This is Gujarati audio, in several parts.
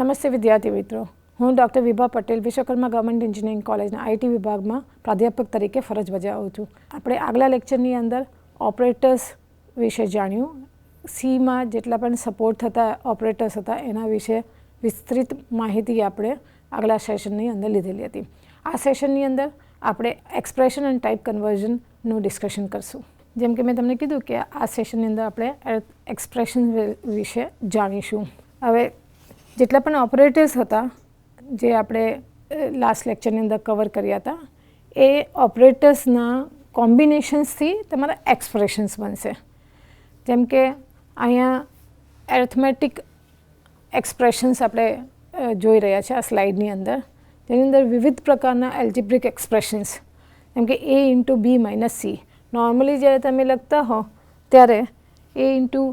નમસ્તે વિદ્યાર્થી મિત્રો, હું ડૉક્ટર વિભા પટેલ વિશ્વકર્મા ગવર્મેન્ટ એન્જિનિયરિંગ કોલેજના આઈટી વિભાગમાં પ્રાધ્યાપક તરીકે ફરજ બજાવું છું. આપણે આગલા લેક્ચરની અંદર ઓપરેટર્સ વિશે જાણ્યું. સીમાં જેટલા પણ સપોર્ટ થતા ઓપરેટર્સ હતા એના વિશે વિસ્તૃત માહિતી આપણે આગલા સેશનની અંદર લીધેલી હતી. આ સેશનની અંદર આપણે એક્સપ્રેશન એન્ડ ટાઈપ કન્વર્ઝનનું ડિસ્કશન કરશું. જેમ કે મેં તમને કીધું કે આ સેશનની અંદર આપણે એક્સપ્રેશન વિશે જાણીશું. હવે જેટલા પણ ઓપરેટર્સ હતા જે આપણે લાસ્ટ લેક્ચરની અંદર કવર કર્યા હતા એ ઓપરેટર્સના કોમ્બિનેશન્સથી તમારા એક્સપ્રેશન્સ બનશે. જેમ કે અહીંયા એરિથમેટિક એક્સપ્રેશન્સ આપણે જોઈ રહ્યા છે આ સ્લાઇડની અંદર, જેની અંદર વિવિધ પ્રકારના એલ્જિબ્રિક એક્સપ્રેશન્સ જેમ કે a into b minus c. Normally જ્યારે તમે લખતા હો ત્યારે a into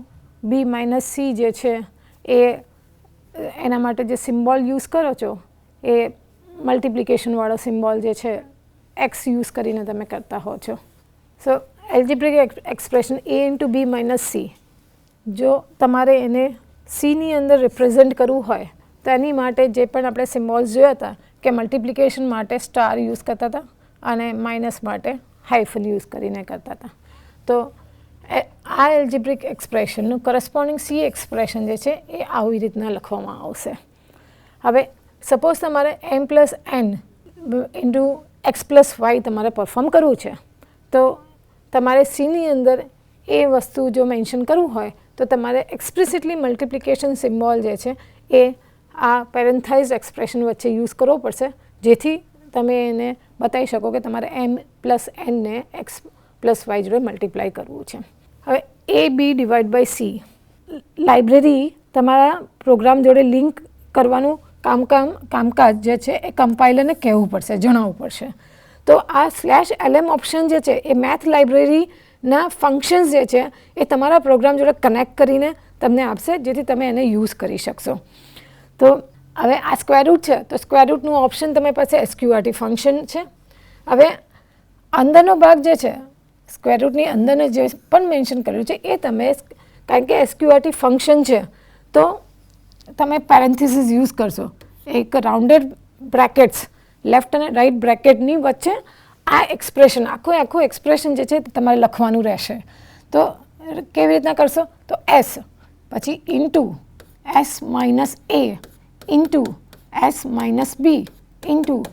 b minus c જે છે એ એના માટે જે સિમ્બોલ યુઝ કરો છો એ મલ્ટિપ્લિકેશનવાળો સિમ્બોલ જે છે એક્સ યુઝ કરીને તમે કરતા હો છો. So algebraic expression a into b minus c, જો તમારે એને cની અંદર રિપ્રેઝેન્ટ કરવું હોય તો એની માટે જે પણ આપણે સિમ્બોલ્સ જોયા હતા કે મલ્ટિપ્લિકેશન માટે સ્ટાર યુઝ કરતા હતા અને માઇનસ માટે હાઇફન યુઝ કરીને કરતા હતા. તો આ એલ્જિબ્રિક એક્સપ્રેશનનું કરસ્પોન્ડિંગ સી એક્સપ્રેશન જે છે એ આવી રીતના લખવામાં આવશે. હવે સપોઝ તમારે m plus n into x plus y તમારે પરફોર્મ કરવું છે તો તમારે સીની અંદર એ વસ્તુ જો મેન્શન કરવું હોય તો તમારે એક્સપ્લિસિટલી મલ્ટિપ્લિકેશન સિમ્બોલ જે છે એ આ પેરેન્થાઇઝ એક્સપ્રેશન વચ્ચે યુઝ કરવો પડશે, જેથી તમે એને બતાવી શકો કે તમારે m પ્લસ nને એક્સ પ્લસ વાય જોડે મલ્ટીપ્લાય કરવું છે. હવે a b divide by c library તમારા પ્રોગ્રામ જોડે લિંક કરવાનું કામકાજ જે છે એ કમ્પાઇલરને કહેવું પડશે, જણાવવું પડશે. તો આ /lm ઓપ્શન જે છે એ મેથ લાઇબ્રેરીના ફંક્શન્સ જે છે એ તમારા પ્રોગ્રામ જોડે કનેક્ટ કરીને તમને આપશે, જેથી તમે એને યુઝ કરી શકશો. તો હવે આ સ્ક્વેર રૂટ છે તો સ્ક્વેર રૂટનું ઓપ્શન તમારી પાસે SQRT ફંક્શન છે. હવે અંદરનો ભાગ જે છે સ્ક્વેર રૂટની અંદરને જે પણ મેન્શન કર્યું છે એ તમે, કારણ કે SQRT ફંક્શન છે તો તમે પેરેન્થિસિસ યુઝ કરશો. એક રાઉન્ડેડ બ્રેકેટ્સ લેફ્ટ અને રાઇટ બ્રેકેટની વચ્ચે આ એક્સપ્રેશન આખું એક્સપ્રેશન જે છે તમારે લખવાનું રહેશે. તો કેવી રીતના કરશો તો s પછી into s minus a into s minus b into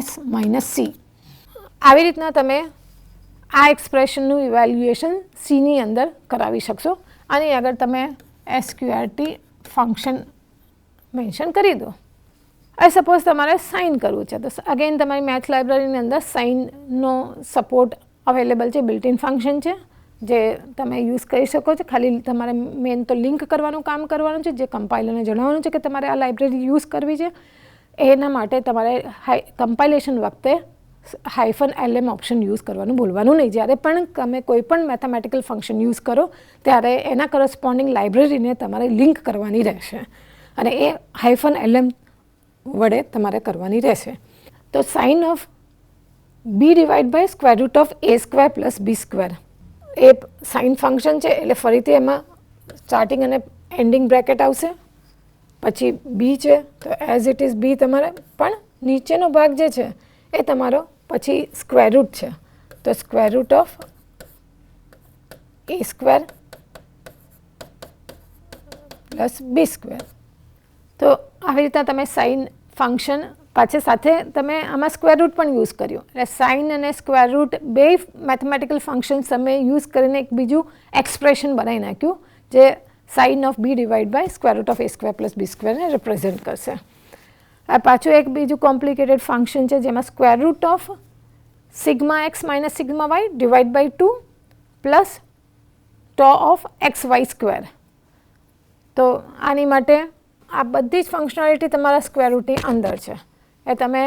s minus c. આવી રીતના તમે આ એક્સપ્રેશનનું ઇવેલ્યુએશન સીની અંદર કરાવી શકશો. આની આગળ તમે SQRT ફંક્શન મેન્શન કરી દો. હવે સપોઝ તમારે સાઇન કરવું છે તો અગેન તમારી મેથ લાઇબ્રેરીની અંદર સાઇનનો સપોર્ટ અવેલેબલ છે, બિલ્ટ ઇન ફંક્શન છે જે તમે યુઝ કરી શકો છો. ખાલી તમારે મેન તો લિંક કરવાનું કામ કરવાનું છે, જે કમ્પાઇલરને જણાવવાનું છે કે તમારે આ લાઇબ્રેરી યુઝ કરવી છે. એના માટે તમારે કમ્પાઇલેશન વખતે -lm ઓપ્શન યુઝ કરવાનું ભૂલવાનું નહીં. જ્યારે પણ તમે કોઈ પણ મેથેમેટિકલ ફંક્શન યુઝ કરો ત્યારે એના કરસ્પોન્ડિંગ લાઇબ્રેરીને તમારે લિંક કરવાની રહેશે અને એ -lm વડે તમારે કરવાની રહેશે. તો sine of b divide by square root of a square plus b square એ સાઇન ફંક્શન છે એટલે ફરીથી એમાં સ્ટાર્ટિંગ અને એન્ડિંગ બ્રેકેટ આવશે. પછી b છે તો એઝ ઇટ ઇઝ b તમારે, પણ નીચેનો ભાગ જે છે એ તમારો પછી સ્ક્વેર રૂટ છે તો square root of a square plus b square. તો આવી રીતના તમે સાઇન ફંક્શન પાછળ સાથે તમે આમાં સ્ક્વેર રૂટ પણ યુઝ કર્યું, એટલે સાઇન અને સ્ક્વેર રૂટ બે મેથેમેટિકલ ફંક્શન્સ તમે યુઝ કરીને એક બીજું એક્સપ્રેશન બનાવી નાખ્યું જે sine of b divide by square root of a square plus b સ્ક્વેરને રિપ્રેઝેન્ટ કરશે. આ પાછું એક બીજું કોમ્પ્લિકેટેડ ફંક્શન છે જેમાં square root of sigma x minus sigma y divide by 2 plus tau of x y square. તો આની માટે આ બધી જ ફંક્શનાલિટી તમારા સ્ક્વેર રૂટની અંદર છે. એ તમે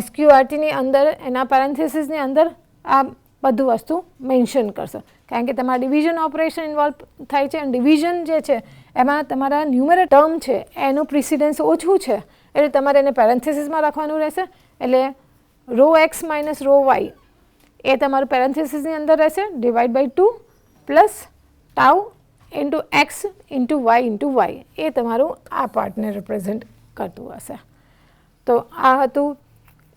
SQRTની અંદર એના પેરેન્થિસિસની અંદર આ બધું વસ્તુ મેન્શન કરશો, કારણ કે તમારા ડિવિઝન ઓપરેશન ઇન્વોલ્વ થાય છે અને ડિવિઝન જે છે એમાં તમારા ન્યુમેરેટર ટર્મ છે એનું પ્રિસિડન્સ ઓછું છે એટલે તમારે એને પેરેન્થિસિસમાં રાખવાનું રહેશે. એટલે rho x minus rho y એ તમારું પેરેન્થિસિસની અંદર રહેશે divide by 2 plus tau into x into y એ તમારું આ પાર્ટને રિપ્રેઝેન્ટ કરતું હશે. તો આ હતું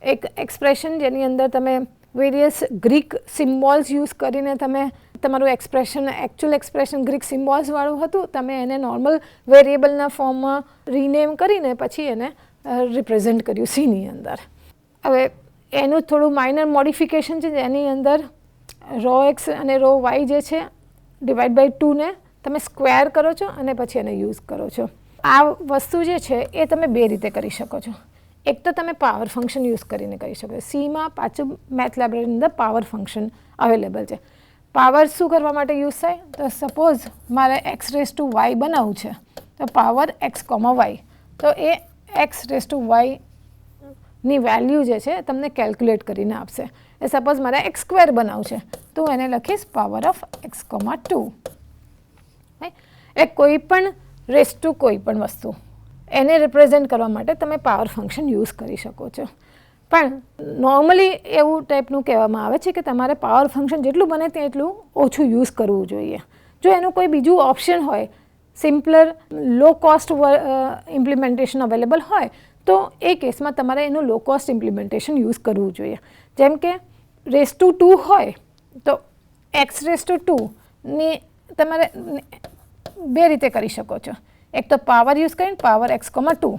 એક એક્સપ્રેશન જેની અંદર તમે વેરિયસ ગ્રીક સિમ્બોલ્સ યુઝ કરીને તમે તમારું એક્સપ્રેશન એકચ્યુઅલ એક્સપ્રેશન ગ્રીક સિમ્બોલ્સવાળું હતું. તમે એને નોર્મલ વેરિયેબલના ફોર્મમાં રીનેમ કરીને પછી એને રિપ્રેઝેન્ટ કર્યું સીની અંદર. હવે એનું થોડું માઇનર મોડિફિકેશન છે જેની અંદર રો એક્સ અને રો વાય જે છે ડિવાઈડ બાય 2ને તમે સ્ક્વેર કરો છો અને પછી એને યુઝ કરો છો. આ વસ્તુ જે છે એ તમે બે રીતે કરી શકો છો. એક તો તમે પાવર ફંક્શન યુઝ કરીને કરી શકો છો. સીમાં પાછું મેથ લાઇબ્રેરીની અંદર પાવર ફંક્શન અવેલેબલ છે. પાવર શું કરવા માટે યુઝ થાય? તો સપોઝ મારે એક્સ રેસ ટુ વાય બનાવવું છે તો પાવર એક્સ કોમા વાય, તો એ એક્સ રેસ ટુ વાયની વેલ્યુ જે છે તમને કેલ્ક્યુલેટ કરીને આપશે. એ સપોઝ મારે એક્સ સ્ક્વેર બનાવવું છે તો એને લખીશ પાવર ઓફ એક્સ કોમા 2. એ કોઈ પણ રેસ ટુ કોઈ પણ વસ્તુ એને રિપ્રેઝેન્ટ કરવા માટે તમે પાવર ફંક્શન યુઝ કરી શકો છો. પણ નોર્મલી એવું ટાઈપનું કહેવામાં આવે છે કે તમારે પાવર ફંક્શન જેટલું બને તેટલું ઓછું યુઝ કરવું જોઈએ. જો એનું કોઈ બીજું ઓપ્શન હોય, સિમ્પલર લો કોસ્ટ ઇમ્પ્લિમેન્ટેશન અવેલેબલ હોય તો એ કેસમાં તમારે એનું લો કોસ્ટ ઇમ્પ્લિમેન્ટેશન યુઝ કરવું જોઈએ. જેમ કે રેસ ટુ 2 હોય તો એક્સ રેસ ટુ 2ની તમારે બે રીતે કરી શકો છો. એક તો પાવર યુઝ કરીને પાવર એક્સ કોમા 2,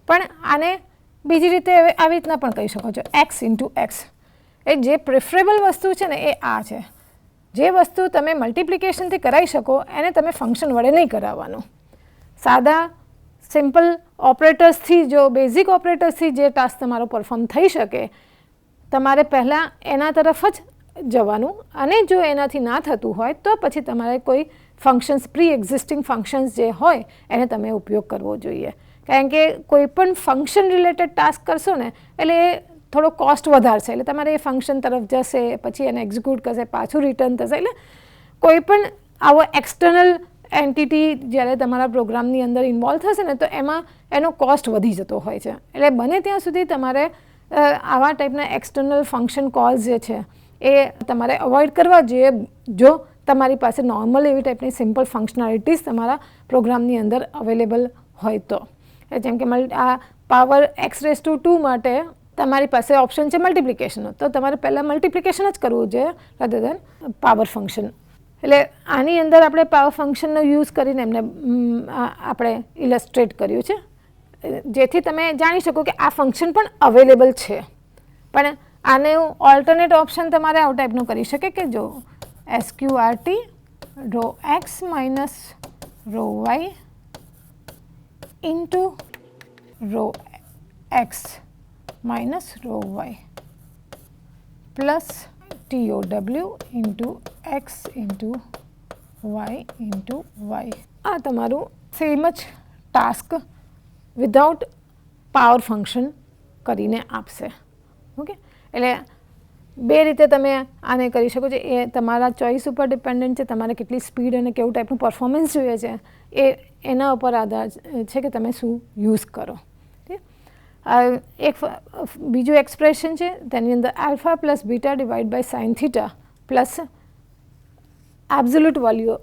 પણ આને બીજી રીતે આવી રીતના પણ કહી શકો છો એક્સ ઇન્ટુ એક્સ. એ જે પ્રિફરેબલ વસ્તુ છે ને એ આ છે. જે વસ્તુ તમે મલ્ટિપ્લિકેશનથી કરાવી શકો એને તમે ફંક્શન વડે નહીં કરાવવાનું. સાદા સિમ્પલ ઓપરેટર્સથી, જો બેઝિક ઓપરેટર્સથી જે ટાસ્ક તમારો પરફોર્મ થઈ શકે તમારે પહેલાં એના તરફ જ જવાનું, અને જો એનાથી ના થતું હોય તો પછી તમારે કોઈ ફંક્શન્સ પ્રી એક્ઝિસ્ટિંગ ફંક્શન્સ જે હોય એને તમે ઉપયોગ કરવો જોઈએ. કારણ કે કોઈ પણ ફંક્શન રિલેટેડ ટાસ્ક કરશો ને એટલે એ થોડો કોસ્ટ વધારશે. એટલે તમારે એ ફંક્શન તરફ જશે, પછી એને એક્ઝિક્યુટ કરશે, પાછું રિટર્ન થશે. એટલે કોઈ પણ આવો એક્સટર્નલ એન્ટિટી જ્યારે તમારા પ્રોગ્રામની અંદર ઇન્વોલ્વ થશે ને તો એમાં એનો કોસ્ટ વધી જતો હોય છે. એટલે બને ત્યાં સુધી તમારે આવા ટાઈપના એક્સટર્નલ ફંક્શન કોલ્સ જે છે એ તમારે અવોઇડ કરવા જોઈએ જો તમારી પાસે નોર્મલ એવી ટાઈપની સિમ્પલ ફંક્શનાલિટીઝ તમારા પ્રોગ્રામની અંદર અવેલેબલ હોય તો. જેમ કે આ પાવર એક્સ રેસ ટુ 2 માટે તમારી પાસે ઓપ્શન છે મલ્ટિપ્લિકેશનનો, તો તમારે પહેલાં મલ્ટિપ્લિકેશન જ કરવું જોઈએ રાધર દેન પાવર ફંક્શન. એટલે આની અંદર આપણે પાવર ફંક્શનનો યુઝ કરીને એમને આપણે ઇલસ્ટ્રેટ કર્યું છે જેથી તમે જાણી શકો કે આ ફંક્શન પણ અવેલેબલ છે. પણ આને ઓલ્ટરનેટ ઓપ્શન તમારે આવું ટાઈપનું કરી શકે કે જો SQRT rho x minus rho y into rho x minus rho y plus TOW into x into y. આ તમારું સેમ જ ટાસ્ક વિધાઉટ પાવર ફંક્શન કરીને આપશે. ઓકે, એટલે બે રીતે તમે આને કરી શકો છો. એ તમારા ચોઇસ ઉપર ડિપેન્ડન્ટ છે. તમારે કેટલી સ્પીડ અને કેવું ટાઈપનું પરફોર્મન્સ જોઈએ છે એના ઉપર આધાર છે કે તમે શું યુઝ કરો. એક બીજું એક્સપ્રેશન છે તેની અંદર alpha plus beta divide by sine theta plus absolute value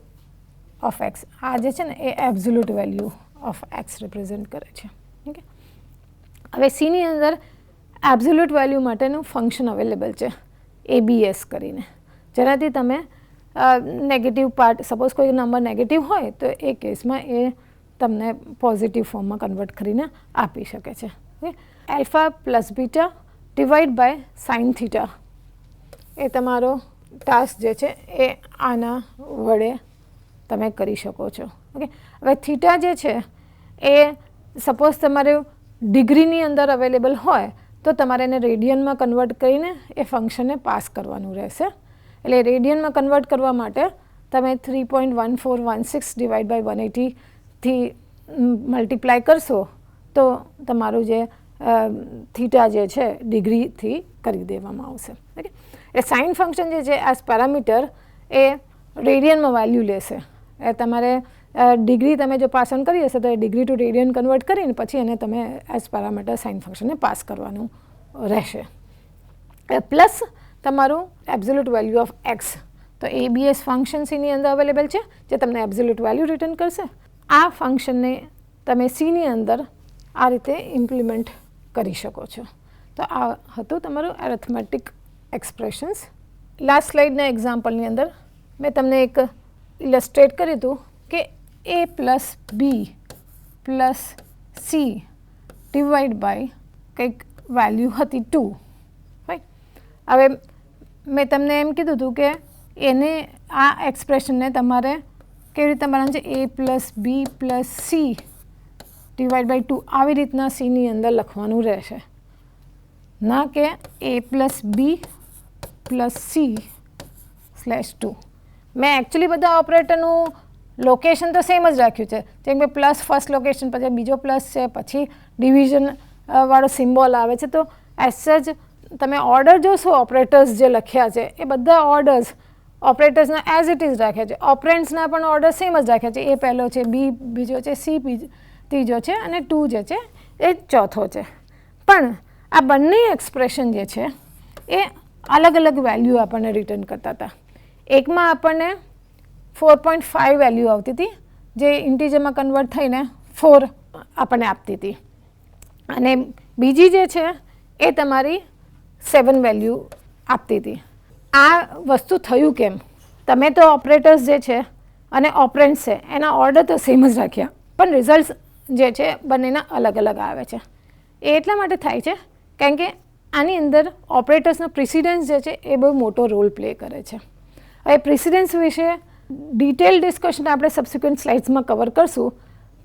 of x. આ જે છે ને એ absolute value of x represent કરે છે. ઓકે, હવે સીની અંદર એબ્ઝોલ્યુટ વેલ્યુ માટેનું ફંક્શન અવેલેબલ છે ABS કરીને, જેનાથી તમે નેગેટિવ પાર્ટ, સપોઝ કોઈ નંબર નેગેટિવ હોય તો એ કેસમાં એ તમને પોઝિટિવ ફોર્મમાં કન્વર્ટ કરીને આપી શકે છે. Alpha plus beta divide by sine theta એ તમારો ટાસ્ક જે છે એ આના વડે તમે કરી શકો છો. ઓકે, હવે થીટા જે છે એ સપોઝ તમારે ડિગ્રીની અંદર અવેલેબલ હોય તો તમારે એને રેડિયનમાં કન્વર્ટ કરીને એ ફંક્શનને પાસ કરવાનું રહેશે. એટલે રેડિયનમાં કન્વર્ટ કરવા માટે તમે 3.1416 ડિવાઈડ બાય 180થી મલ્ટીપ્લાય કરશો તો તમારું જે થીટા જે છે ડિગ્રીથી કરી દેવામાં આવશે. ઓકે, એ સાઇન ફંક્શન જે છે એઝ પેરામીટર એ રેડિયનમાં વેલ્યુ લેશે. એ તમારે ડિગ્રી તમે જો પાસ ઓન કરી હશે તો એ ડિગ્રી ટુ રેડિયન કન્વર્ટ કરીને પછી એને તમે એઝ પેરામીટર સાઇન ફંક્શનને પાસ કરવાનું રહેશે. પ્લસ તમારું એબ્ઝોલ્યુટ વેલ્યુ ઓફ એક્સ તો ABS ફંક્શન Cની અંદર અવેલેબલ છે જે તમને એબ્સોલ્યુટ વેલ્યુ રિટર્ન કરશે. આ ફંક્શનને તમે Cની અંદર આ રીતે ઇમ્પ્લિમેન્ટ કરી શકો છો. તો આ હતું તમારું એરિથમેટિક એક્સપ્રેશન્સ. લાસ્ટ સ્લાઇડના એક્ઝામ્પલની અંદર મેં તમને એક ઇલસ્ટ્રેટ કર્યું હતું કે A plus B plus C divide by કંઈક વેલ્યુ હતી 2, રાઈટ. હવે મેં તમને એમ કીધું હતું કે એને આ એક્સપ્રેશનને તમારે કેવી રીતે બનાવવાનું છે, A plus B plus C divide by 2 આવી રીતના Cની અંદર લખવાનું રહેશે, ના કે A plus B plus C slash 2. મેં એકચ્યુઅલી બધા ઓપરેટરનું લોકેશન તો સેમ જ રાખ્યું છે, જેમ કે પ્લસ ફર્સ્ટ લોકેશન, પછી બીજો પ્લસ છે, પછી ડિવિઝન વાળો સિમ્બોલ આવે છે. તો એઝ સચ તમે ઓર્ડર જોશો ઓપરેટર્સ જે લખ્યા છે એ બધા ઓર્ડર્સ ઓપરેટર્સના એઝ ઇટ ઇઝ રાખ્યા છે. ઓપરેન્ટ્સના પણ ઓર્ડર સેમ જ રાખ્યા છે. A પહેલો છે, B બીજો છે, C ત્રીજો છે અને 2 જે છે એ ચોથો છે. પણ આ બંને એક્સપ્રેશન જે છે એ અલગ અલગ વેલ્યુ આપણને રિટર્ન કરતા હતા. એકમાં આપણને 4.5 વેલ્યુ આવતી હતી જે ઇન્ટીજરમાં કન્વર્ટ થઈને 4 આપણને આપતી હતી, અને બીજી જે છે એ તમારી 7 વેલ્યુ આપતી હતી. આ વસ્તુ થયું કેમ? તમે તો ઓપરેટર્સ જે છે અને ઓપરેન્ટ્સ છે એના ઓર્ડર તો સેમ જ રાખ્યા, પણ રિઝલ્ટ જે છે બંનેના અલગ અલગ આવે છે. એ એટલા માટે થાય છે કારણ કે આની અંદર ઓપરેટર્સનો પ્રિસિડન્સ જે છે એ બહુ મોટો રોલ પ્લે કરે છે. હવે પ્રિસિડન્સ વિશે ડિટેલ ડિસ્કશન આપણે સબસિક્વન્ટ સ્લાઇડ્સમાં કવર કરશું,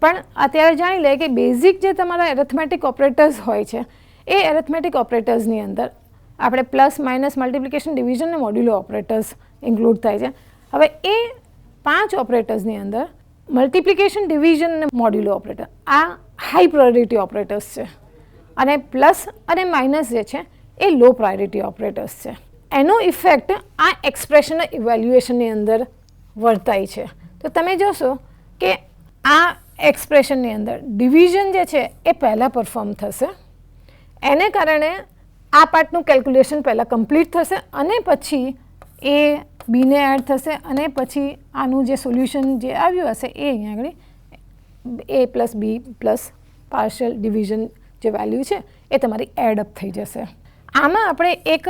પણ અત્યારે જાણી લે કે બેઝિક જે તમારા એરિથમેટિક ઓપરેટર્સ હોય છે એ એરિથમેટિક ઓપરેટર્સની અંદર આપણે પ્લસ માઇનસ મલ્ટિપ્લિકેશન ડિવિઝન અને મોડ્યુલો ઓપરેટર્સ ઇન્ક્લુડ થાય છે. હવે એ 5 ઓપરેટર્સની અંદર મલ્ટિપ્લિકેશન ડિવિઝન અને મોડ્યુલો ઓપરેટર આ હાઈ પ્રાયોરિટી ઓપરેટર્સ છે, અને પ્લસ અને માઇનસ જે છે એ લો પ્રાયોરિટી ઓપરેટર્સ છે. એનો ઇફેક્ટ આ એક્સપ્રેશનના ઇવેલ્યુએશનની અંદર વર્તાય છે. તો તમે જોશો કે આ એક્સપ્રેશનની અંદર ડિવિઝન જે છે એ પહેલાં પરફોર્મ થશે, એને કારણે આ પાર્ટનું કેલ્ક્યુલેશન પહેલાં કમ્પ્લીટ થશે અને પછી એ બીને એડ થશે, અને પછી આનું જે સોલ્યુશન જે આવ્યું હશે એ અહીંયા આગળ A plus B plus partial division જે વેલ્યુ છે એ તમારી એડઅપ થઈ જશે. આમાં આપણે એક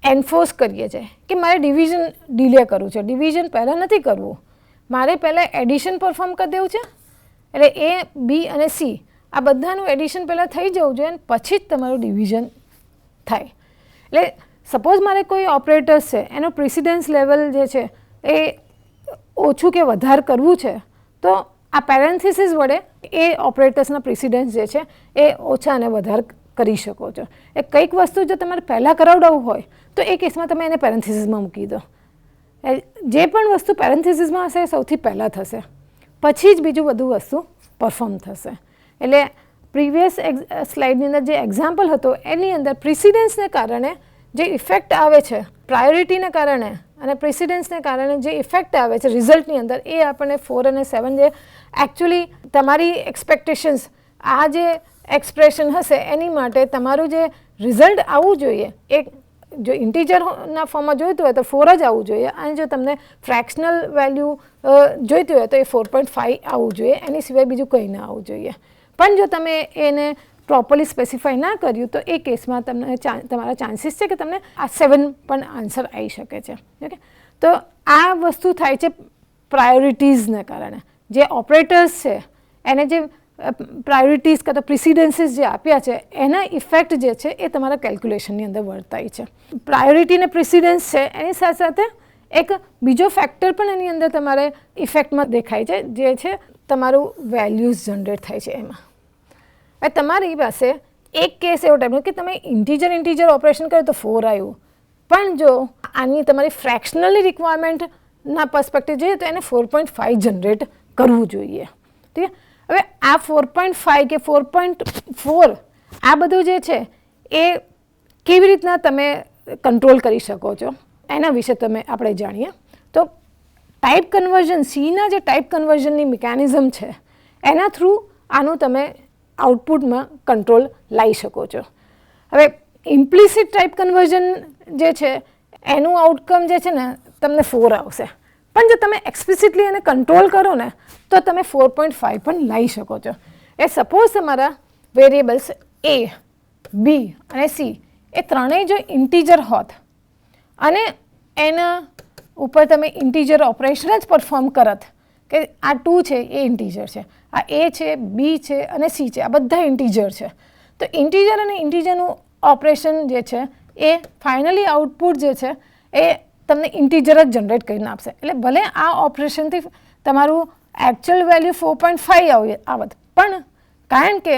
એન્ફોર્સ કરીએ છીએ કે મારે ડિવિઝન ડિલે કરવું છે, ડિવિઝન પહેલાં નથી કરવું, મારે પહેલાં એડિશન પરફોર્મ કરી દેવું છે. એટલે A, B અને C આ બધાનું એડિશન પહેલાં થઈ જવું જોઈએ અને પછી જ તમારું ડિવિઝન થાય. એટલે સપોઝ મારે કોઈ ઓપરેટર્સ છે એનો પ્રિસિડન્સ લેવલ જે છે એ ઓછું કે વધારે કરવું છે, તો આ પેરેન્થિસિસ વડે એ ઓપરેટર્સના પ્રિસિડન્સ જે છે એ ઓછા અને વધારે કરી શકો છો. એ કંઈક વસ્તુ જો તમારે પહેલાં કરાવડાવવું હોય તો એ કેસમાં તમે એને પેરેન્થિસિસમાં મૂકી દો. જે પણ વસ્તુ પેરેન્થિસિસમાં હશે એ સૌથી પહેલાં થશે, પછી જ બીજું બધું વસ્તુ પરફોર્મ થશે. એટલે પ્રીવિયસ સ્લાઇડની અંદર જે એક્ઝામ્પલ હતો એની અંદર પ્રિસિડન્સને કારણે જે ઇફેક્ટ આવે છે, પ્રાયોરિટીને કારણે અને પ્રેસિડન્સને કારણે જે ઇફેક્ટ આવે છે રિઝલ્ટની અંદર, એ આપણને 4 અને 7 જે એકચ્યુઅલી તમારી એક્સપેક્ટેશન્સ આ જે એક્સપ્રેશન હશે એની માટે તમારું જે રિઝલ્ટ આવવું જોઈએ, એ જો ઇન્ટીજરના ફોર્મમાં જોઈતું હોય તો 4 જ આવવું જોઈએ, અને જો તમને ફ્રેક્શનલ વેલ્યુ જોઈતી હોય તો એ 4.5 આવવું જોઈએ, એની સિવાય બીજું કંઈ ના આવવું જોઈએ. પણ જો તમે એને પ્રોપરલી સ્પેસિફાઈ ના કર્યું તો એ કેસમાં તમને તમારા ચાન્સીસ છે કે તમને આ 7 પણ આન્સર આવી શકે છે. ઓકે, તો આ વસ્તુ થાય છે પ્રાયોરિટીઝને કારણે. જે ઓપરેટર્સ છે એને જે પ્રાયોરિટીઝ કાં તો પ્રિસિડન્સીસ જે આપ્યા છે એના ઇફેક્ટ જે છે એ તમારા કેલ્ક્યુલેશનની અંદર વર્તાય છે. પ્રાયોરિટી અને પ્રિસિડન્સ છે એની સાથે સાથે એક બીજો ફેક્ટર પણ એની અંદર તમારે ઇફેક્ટમાં દેખાય છે, જે છે તમારું વેલ્યુઝ જનરેટ થાય છે એમાં. હવે તમારી પાસે એક કેસ એવો ટાઈપનો કે તમે ઇન્ટીજર ઓપરેશન કર્યું તો 4 આવ્યું, પણ જો આની તમારી ફ્રેક્શનલી રિક્વાયરમેન્ટના પર્સપેક્ટિવ જોઈએ તો એને 4.5 જનરેટ કરવું જોઈએ. ઠીક છે. હવે આ 4.5 કે 4.4 આ બધું જે છે એ કેવી રીતના તમે કંટ્રોલ કરી શકો છો એના વિશે આપણે જાણીએ. તો ટાઈપ કન્વર્ઝન, સીના જે ટાઈપ કન્વર્ઝનની મિકેનિઝમ છે એના થ્રુ આનું તમે આઉટપુટમાં કંટ્રોલ લાવી શકો છો. હવે ઇમ્પ્લિસિટ ટાઈપ કન્વર્ઝન જે છે એનું આઉટકમ જે છે ને તમને 4 આવશે. પણ જો તમે એક્સપ્લિસિટલી એને કંટ્રોલ કરો ને તો તમે 4.5 પણ લઈ શકો છો. એ સપોઝ તમારા વેરિયેબલ્સ A, B અને C એ ત્રણેય જો ઇન્ટીજર હોત અને એના ઉપર તમે ઇન્ટીજર ઓપરેશન જ પરફોર્મ કરત કે આ 2 છે એ ઇન્ટીજર છે, આ A છે, B છે અને C છે, આ બધા ઇન્ટીજર છે. તો ઇન્ટીજર અને ઇન્ટીજરનું ઓપરેશન જે છે એ ફાઇનલી આઉટપુટ જે છે એ તમને ઇન્ટીજર જ જનરેટ કરીને આપશે. એટલે ભલે આ ઓપરેશનથી તમારું એકચ્યુઅલ વેલ્યુ 4.5 આવત, પણ કારણ કે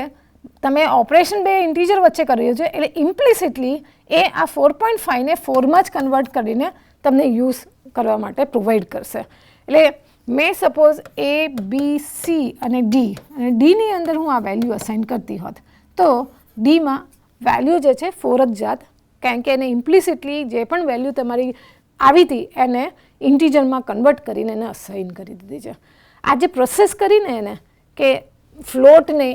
તમે ઓપરેશન બે ઇન્ટીજર વચ્ચે કર્યું છે એટલે ઇમ્પ્લિસિટલી એ આ 4.5 ને 4માં જ કન્વર્ટ કરીને તમને યુઝ કરવા માટે પ્રોવાઈડ કરશે. એટલે મેં સપોઝ A, B, C અને Dની અંદર હું આ વેલ્યુ અસાઇન કરતી હોત તો Dમાં વેલ્યુ જે છે 4 જ જાત, કારણ કે એને ઇમ્પ્લિસિટલી જે પણ વેલ્યુ તમારી આવી હતી એને ઇન્ટીજરમાં કન્વર્ટ કરીને એને અસાઇન કરી દીધી છે. આ જે પ્રોસેસ કરીને એને કે ફ્લોટને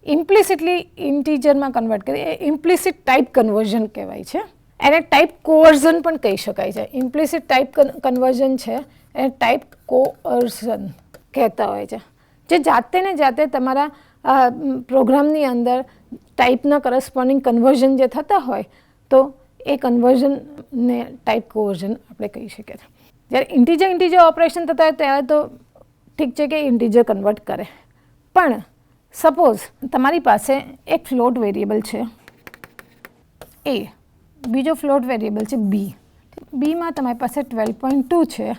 ઇમ્પ્લિસિટલી ઇન્ટીજરમાં કન્વર્ટ કરી એ ઇમ્પ્લિસિટ ટાઈપ કન્વર્ઝન કહેવાય છે. એને ટાઈપ કોઅર્ઝન પણ કહી શકાય છે. ઇમ્પ્લિસિટ ટાઈપ કન્વર્ઝન છે એને ટાઈપ કોઅર્ઝન કહેતા હોય છે, જે જાતે ને જાતે તમારા પ્રોગ્રામની અંદર ટાઈપના કરસ્પોન્ડિંગ કન્વર્ઝન જે થતા હોય તો એ કન્વર્ઝનને ટાઈપ કોઅર્ઝન આપણે કહી શકીએ છીએ. જ્યારે ઇન્ટીજર ઓપરેશન થતા હોય ત્યારે તો ઠીક છે કે ઇન્ટીજર કન્વર્ટ કરે, પણ સપોઝ તમારી પાસે એક ફ્લોટ વેરિયેબલ છે A, બીજો ફ્લોટ વેરિયેબલ છે Bમાં તમારી પાસે 12.2 છે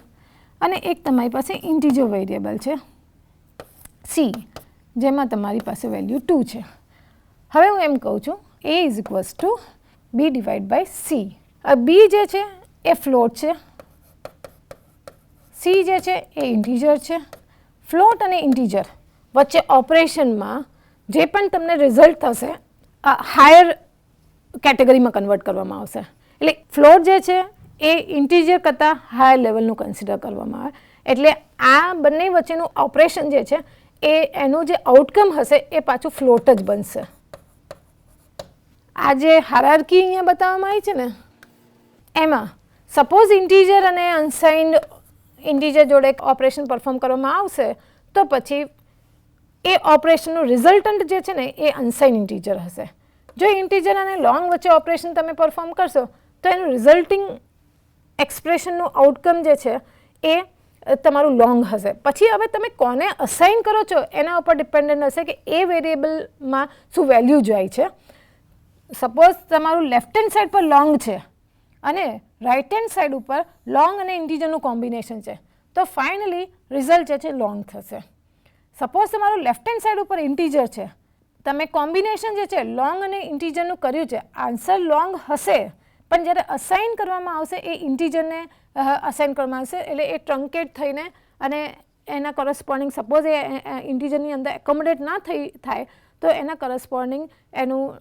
અને એક તમારી પાસે ઇન્ટીજર વેરિયેબલ છે C, જેમાં તમારી પાસે વેલ્યુ 2 છે. હવે હું એમ કહું છું A = B / C. B જે છે એ ફ્લોટ છે, C જે છે એ ઇન્ટીજર છે. ફ્લોટ અને ઇન્ટીજર વચ્ચે ઓપરેશનમાં જે પણ તમને રિઝલ્ટ થશે હાયર કેટેગરીમાં કન્વર્ટ કરવામાં આવશે. એટલે ફ્લોટ જે છે એ ઇન્ટીજર કરતાં હાયર લેવલનું કન્સિડર કરવામાં આવે. એટલે આ બંને વચ્ચેનું ઓપરેશન જે છે એ એનું જે આઉટકમ હશે એ પાછું ફ્લોટ જ બનશે. આ જે હાયરાર્કી અહીંયા બતાવવામાં આવી છે ને એમાં સપોઝ ઇન્ટીજર અને અનસાઇન્ડ ઇન્ટીજર જોડે ઓપરેશન પરફોર્મ કરવામાં આવશે તો પછી એ ઓપરેશનનું રિઝલ્ટન્ટ જે છે ને એ અનસાઇન્ડ ઇન્ટીજર હશે. જો ઇન્ટીજર અને લોંગ વચ્ચે ઓપરેશન તમે પરફોર્મ કરશો તો એનું રિઝલ્ટિંગ એક્સપ્રેશનનું આઉટકમ જે છે એ તમારું લોંગ હશે. પછી હવે તમે કોને અસાઇન કરો છો એના ઉપર ડિપેન્ડન્ટ હશે કે એ વેરિયેબલમાં શું વેલ્યુ જાય છે. સપોઝ તમારું લેફ્ટ હેન્ડ સાઈડ પર લોંગ છે અને રાઇટ હેન્ડ સાઈડ ઉપર લોંગ અને ઇન્ટીજરનું કોમ્બિનેશન છે તો ફાઇનલી રિઝલ્ટ જે છે લોંગ થશે. સપોઝ તમારું લેફ્ટ હેન્ડ સાઈડ ઉપર ઇન્ટીજર છે, તમે કોમ્બિનેશન જે છે લોંગ અને ઇન્ટીજરનું કર્યું છે, આન્સર લોંગ હશે પણ જ્યારે અસાઇન કરવામાં આવશે એ ઇન્ટીજરને અસાઇન કરવામાં આવશે એટલે એ ટ્રંકેટ થઈને અને એના કરસ્પોન્ડિંગ સપોઝ એ ઇન્ટીજરની અંદર એકોમોડેટ ના થાય તો એના કરસ્પોન્ડિંગ એનું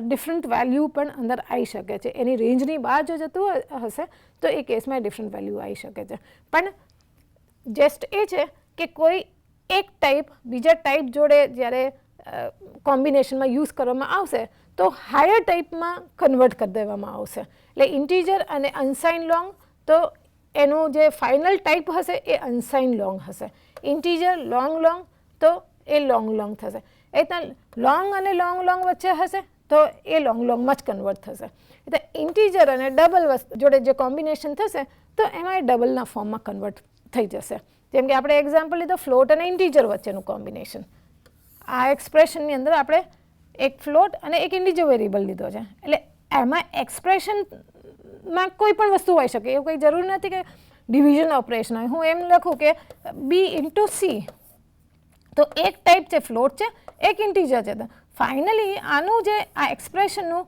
ડિફરન્ટ વેલ્યુ પણ અંદર આવી શકે છે. એની રેન્જની બહાર જો જતું હશે તો એ કેસમાં ડિફરન્ટ વેલ્યુ આવી શકે છે. પણ જસ્ટ એ છે કે કોઈ એક ટાઈપ બીજા ટાઈપ જોડે જ્યારે કોમ્બિનેશનમાં યુઝ કરવામાં આવશે તો હાયર ટાઈપમાં કન્વર્ટ કરી દેવામાં આવશે. એટલે ઇન્ટીજર અને અનસાઇન લોંગ તો એનું જે ફાઇનલ ટાઈપ હશે એ અનસાઇન લોંગ હશે. ઇન્ટીજર લોંગ તો એ લોંગ થશે. એટલે લોંગ અને લોંગ વચ્ચે હશે તો એ લોંગમાં જ કન્વર્ટ થશે. એટલે ઇન્ટીજર અને ડબલ જોડે જે કોમ્બિનેશન થશે તો એમાં એ ડબલના ફોર્મમાં કન્વર્ટ થઈ જશે. જેમ કે આપણે એક્ઝામ્પલ લીધો ફ્લોટ અને ઇન્ટીજર વચ્ચેનું કોમ્બિનેશન. આ એક્સપ્રેશનની અંદર આપણે એક ફ્લોટ અને એક ઇન્ટીજર વેરિયેબલ લીધો છે. એટલે એમાં એક્સપ્રેશનમાં કોઈ પણ વસ્તુ હોઈ શકે, એવું કંઈ જરૂર નથી કે ડિવિઝન ઓપરેશન હોય. હું એમ લખું કે B * C તો એક ટાઈપ છે ફ્લોટ છે, એક ઇન્ટીજર છે. તો ફાઇનલી આનું જે આ એક્સપ્રેશનનું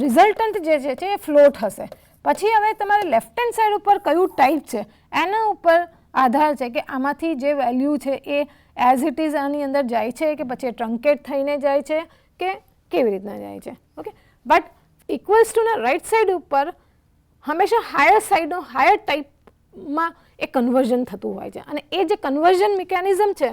રિઝલ્ટન્ટ જે છે એ ફ્લોટ હશે. પછી હવે તમારે લેફ્ટ હેન્ડ સાઈડ ઉપર કયું ટાઈપ છે એના ઉપર આધાર છે કે આમાંથી જે વેલ્યુ છે એ એઝ ઇટ ઇઝ આની અંદર જાય છે કે પછી ટ્રંકેટ થઈને જાય છે કે કેવી રીતના જાય છે. ઓકે, બટ ઇક્વલ્સ ટુના રાઇટ સાઈડ ઉપર હંમેશા હાયર ટાઈપમાં એ કન્વર્ઝન થતું હોય છે. અને એ જે કન્વર્ઝન મિકેનિઝમ છે,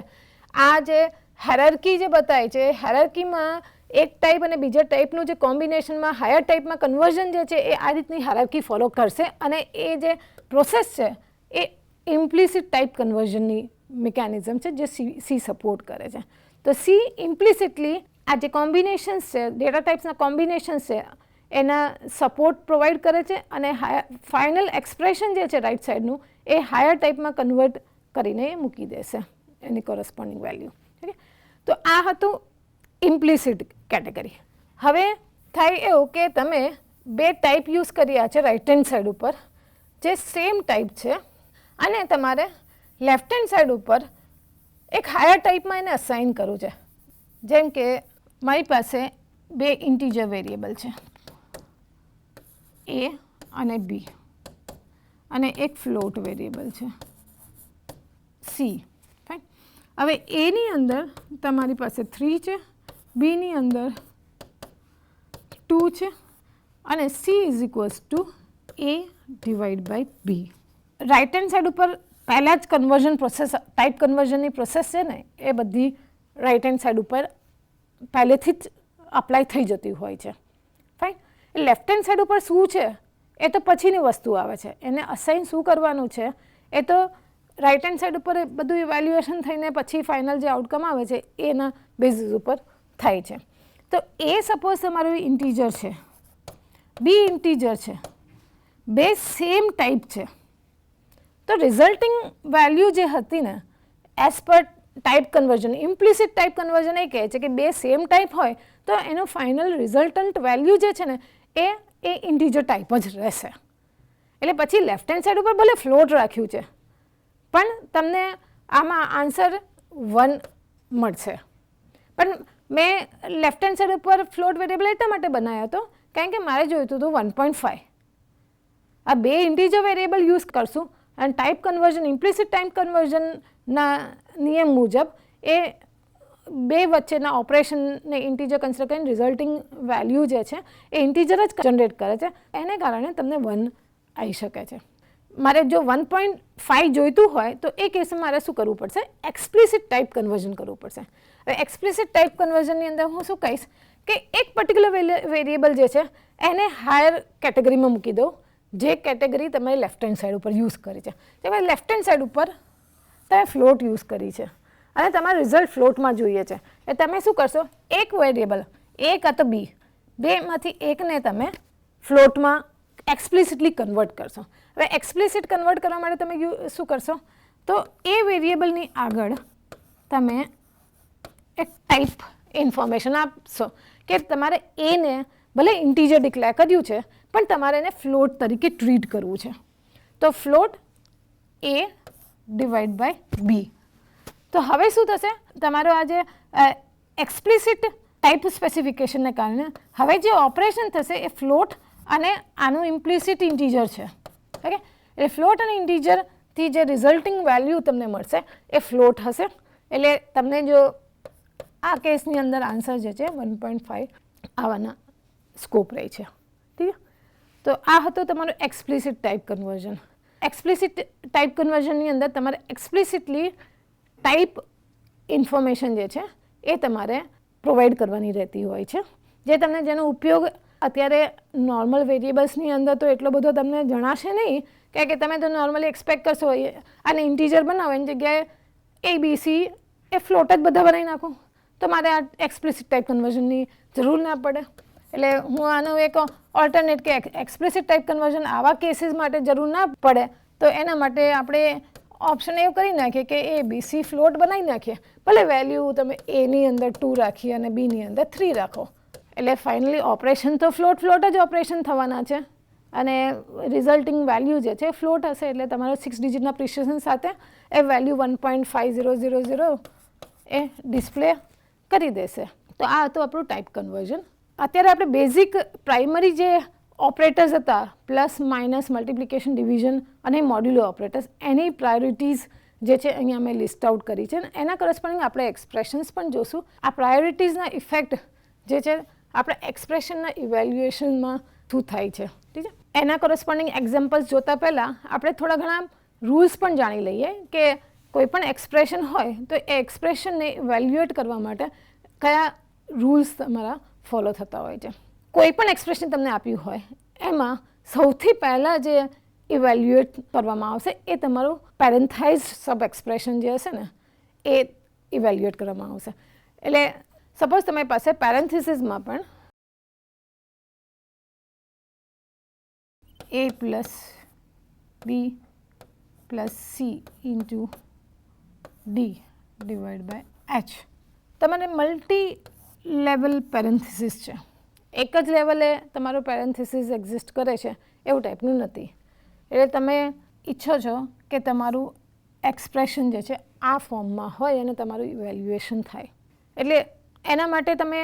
આ જે હાયરાર્કી જે બતાવી છે, હાયરાર્કીમાં એક ટાઈપ અને બીજા ટાઈપનું જે કોમ્બિનેશનમાં હાયર ટાઈપમાં કન્વર્ઝન જે છે એ આ રીતની હાયરાર્કી ફોલો કરશે અને એ જે પ્રોસેસ છે એ ઇમ્પ્લિસિટ ટાઈપ કન્વર્ઝનની મિકેનિઝમ છે જે સી સપોર્ટ કરે છે. તો સી ઇમ્પ્લિસિટલી આ જે કોમ્બિનેશન્સ છે, ડેટા ટાઈપ્સના કોમ્બિનેશન્સ છે એના સપોર્ટ પ્રોવાઈડ કરે છે અને ફાઇનલ એક્સપ્રેશન જે છે રાઇટ સાઈડનું એ હાયર ટાઈપમાં કન્વર્ટ કરીને મૂકી દેશે એની કોરસ્પોન્ડિંગ વેલ્યુ. ઓકે, તો આ હતું ઇમ્પ્લિસિટ કેટેગરી. હવે થાય એવું કે તમે બે ટાઈપ યુઝ કર્યા છે રાઇટ હેન્ડ સાઈડ ઉપર જે સેમ ટાઈપ છે અને તમારે લેફ્ટ હેન્ડ સાઈડ ઉપર એક હાયર ટાઈપમાં એને અસાઇન કરવું છે. જેમ કે મારી પાસે બે ઇન્ટીજર વેરિયેબલ છે a અને b અને એક ફ્લોટ વેરિયેબલ છે c. ફાઇન. હવે એની અંદર તમારી પાસે 3 છે, બીની અંદર 2 છે અને c is equals to a divide by b. Right hand side ઉપર પહેલાં જ કન્વર્ઝન પ્રોસેસ, ટાઈપ કન્વર્ઝનની પ્રોસેસ છે ને એ બધી રાઇટ હેન્ડ સાઈડ ઉપર પહેલેથી જ અપ્લાય થઈ જતી હોય છે. ફાઇન. લેફ્ટ હેન્ડ સાઈડ ઉપર શું છે એ તો પછીની વસ્તુ આવે છે. એને અસાઇન શું કરવાનું છે એ તો રાઇટ હેન્ડ સાઈડ ઉપર બધું ઇવેલ્યુએશન થઈને પછી ફાઇનલ જે આઉટકમ આવે છે એના બેઝિસ ઉપર થાય છે. તો એ સપોઝ તમારું ઇન્ટીજર છે, બી ઇન્ટીજર છે, બે સેમ ટાઈપ છે, તો રિઝલ્ટિંગ વેલ્યુ જે હતી ને as per type conversion, implicit type conversion એ કહે છે કે બે સેમ ટાઈપ હોય તો એનું ફાઇનલ રિઝલ્ટન્ટ વેલ્યુ જે છે ને એ ઇન્ટીજર ટાઈપ જ રહેશે. એટલે પછી લેફ્ટ હેન્ડ સાઈડ ઉપર ભલે ફ્લોટ રાખ્યું છે પણ તમને આમાં આન્સર 1 મળશે. પણ મેં લેફ્ટ હેન્ડ સાઈડ ઉપર ફ્લોટ વેરિયેબલ એટલા માટે બનાવ્યો હતો કારણ કે મારે જોઈતું હતું 1.5. આ બે ઇન્ટીજર વેરિયેબલ યુઝ કરશું અને ટાઈપ કન્વર્ઝન, ઇમ્પ્લિસિટ ટાઈપ કન્વર્ઝનના નિયમ મુજબ એ બે વચ્ચેના ઓપરેશનને ઇન્ટીજર કન્સિડર કરીને રિઝલ્ટિંગ વેલ્યુ જે છે એ ઇન્ટીજર જ જનરેટ કરે છે. એને કારણે તમને 1 આવી શકે છે. મારે જો 1.5 જોઈતું હોય તો એ કેસમાં મારે શું કરવું પડશે? એક્સપ્લિસિટ ટાઈપ કન્વર્ઝન કરવું પડશે. હવે એક્સપ્લિસિટ ટાઈપ કન્વર્ઝનની અંદર હું શું કહીશ કે એક પર્ટિક્યુલર વેરિયેબલ જે છે એને હાયર કેટેગરીમાં મૂકી દઉં જે કેટેગરી તમે લેફ્ટ હેન્ડ સાઈડ ઉપર યુઝ કરી છે. તમે લેફ્ટ હેન્ડ સાઈડ ઉપર તમે ફ્લોટ યુઝ કરી છે અને તમારું રિઝલ્ટ ફ્લોટમાં જોઈએ છે. એ તમે શું કરશો? એક વેરિયેબલ a કાં તો b, બેમાંથી એકને તમે ફ્લોટમાં એક્સપ્લિસિટલી કન્વર્ટ કરશો. હવે એક્સપ્લિસિટ કન્વર્ટ કરવા માટે તમે શું કરશો? તો એ વેરિયેબલની આગળ તમે એક ટાઈપ ઇન્ફોર્મેશન આપશો કે તમારે એને ભલે ઇન્ટીજર ડિક્લેર કર્યું છે પણ તમારે એને ફ્લોટ તરીકે ટ્રીટ કરવું છે. તો float a divide by b. તો હવે શું થશે? તમારો આ જે એક્સપ્લિસિટ ટાઈપ સ્પેસિફિકેશનને કારણે હવે જે ઓપરેશન થશે એ ફ્લોટ અને આનું ઇમ્પ્લિસિટ ઇન્ટીજર છે. ઓકે, એટલે ફ્લોટ અને ઇન્ટીજરથી જે રિઝલ્ટિંગ વેલ્યુ તમને મળશે એ ફ્લોટ હશે. એટલે તમને જો આ કેસની અંદર આન્સર જે છે 1.5 આવવાના સ્કોપ રહે છે. ઠીક છે. તો આ હતો તમારું explicit type conversion. Explicit type કન્વર્ઝનની અંદર તમારે એક્સપ્લિસિટલી ટાઈપ ઇન્ફોર્મેશન જે છે એ તમારે પ્રોવાઈડ કરવાની રહેતી હોય છે, જે તમને જેનો ઉપયોગ અત્યારે નોર્મલ વેરિયેબલ્સની અંદર તો એટલો બધો તમને જણાશે નહીં કે તમે તો નોર્મલી એક્સપેક્ટ કરશો અને ઇન્ટીજર બનાવો એની જગ્યાએ ABC એ ફ્લોટ જ બધા બનાવી નાખો તો મારે આ એક્સપ્લિસિટ ટાઈપ કન્વર્ઝનની જરૂર ના પડે. એટલે હું આનું એક ઓલ્ટરનેટ કે એક્સપ્લિસિટ ટાઈપ કન્વર્ઝન આવા કેસીસ માટે જરૂર ના પડે તો એના માટે આપણે ઓપ્શન એવું કરી નાખીએ કે ABC ફ્લોટ બનાવી નાખીએ. ભલે વેલ્યુ તમે એની અંદર 2 રાખીએ અને બીની અંદર 3 રાખો. એટલે ફાઇનલી ઓપરેશન તો ફ્લોટ જ ઓપરેશન થવાના છે અને રિઝલ્ટિંગ વેલ્યુ જે છે ફ્લોટ હશે. એટલે તમારો 6 ડિજિટના પ્રિસિઝન સાથે એ વેલ્યુ 1.5000 એ ડિસ્પ્લે કરી દેશે. તો આ હતું આપણું ટાઈપ કન્વર્ઝન. અત્યારે આપણે બેઝિક પ્રાઇમરી જે ઓપરેટર્સ હતા પ્લસ માઇનસ મલ્ટિપ્લિકેશન ડિવિઝન અને મોડ્યુલો ઓપરેટર્સ એની પ્રાયોરિટીઝ જે છે અહીંયા મેં લિસ્ટ આઉટ કરી છે. એના કરસ્પોન્ડિંગ આપણે એક્સપ્રેશન્સ પણ જોશું. આ પ્રાયોરિટીઝના ઇફેક્ટ જે છે આપણે એક્સપ્રેશનના ઇવેલ્યુએશનમાં શું થાય છે. ઠીક છે. એના કરસ્પોન્ડિંગ એક્ઝામ્પલ્સ જોતા પહેલાં આપણે થોડા ઘણા રૂલ્સ પણ જાણી લઈએ કે કોઈ પણ એક્સપ્રેશન હોય તો એ એક્સપ્રેશનને ઇવેલ્યુએટ કરવા માટે કયા રૂલ્સ તમારા ફોલો થતા હોય છે. કોઈ પણ એક્સપ્રેશન તમને આપ્યું હોય એમાં સૌથી પહેલાં જે ઇવેલ્યુએટ કરવામાં આવશે એ તમારું પેરેન્થાઇઝ સબ એક્સપ્રેશન જે હશે ને એ ઇવેલ્યુએટ કરવામાં આવશે. એટલે સપોઝ તમારી પાસે પેરેન્થિસિસમાં પણ a plus b plus c into d divide by h તમારે મલ્ટી લેવલ પેરેન્થિસિસ છે. એક જ લેવલે તમારું પેરેન્થિસિસ એક્ઝિસ્ટ કરે છે એવું ટાઈપનું નથી. એટલે તમે ઈચ્છો છો કે તમારું એક્સપ્રેશન જે છે આ ફોર્મમાં હોય અને તમારું ઇવેલ્યુએશન થાય. એટલે એના માટે તમે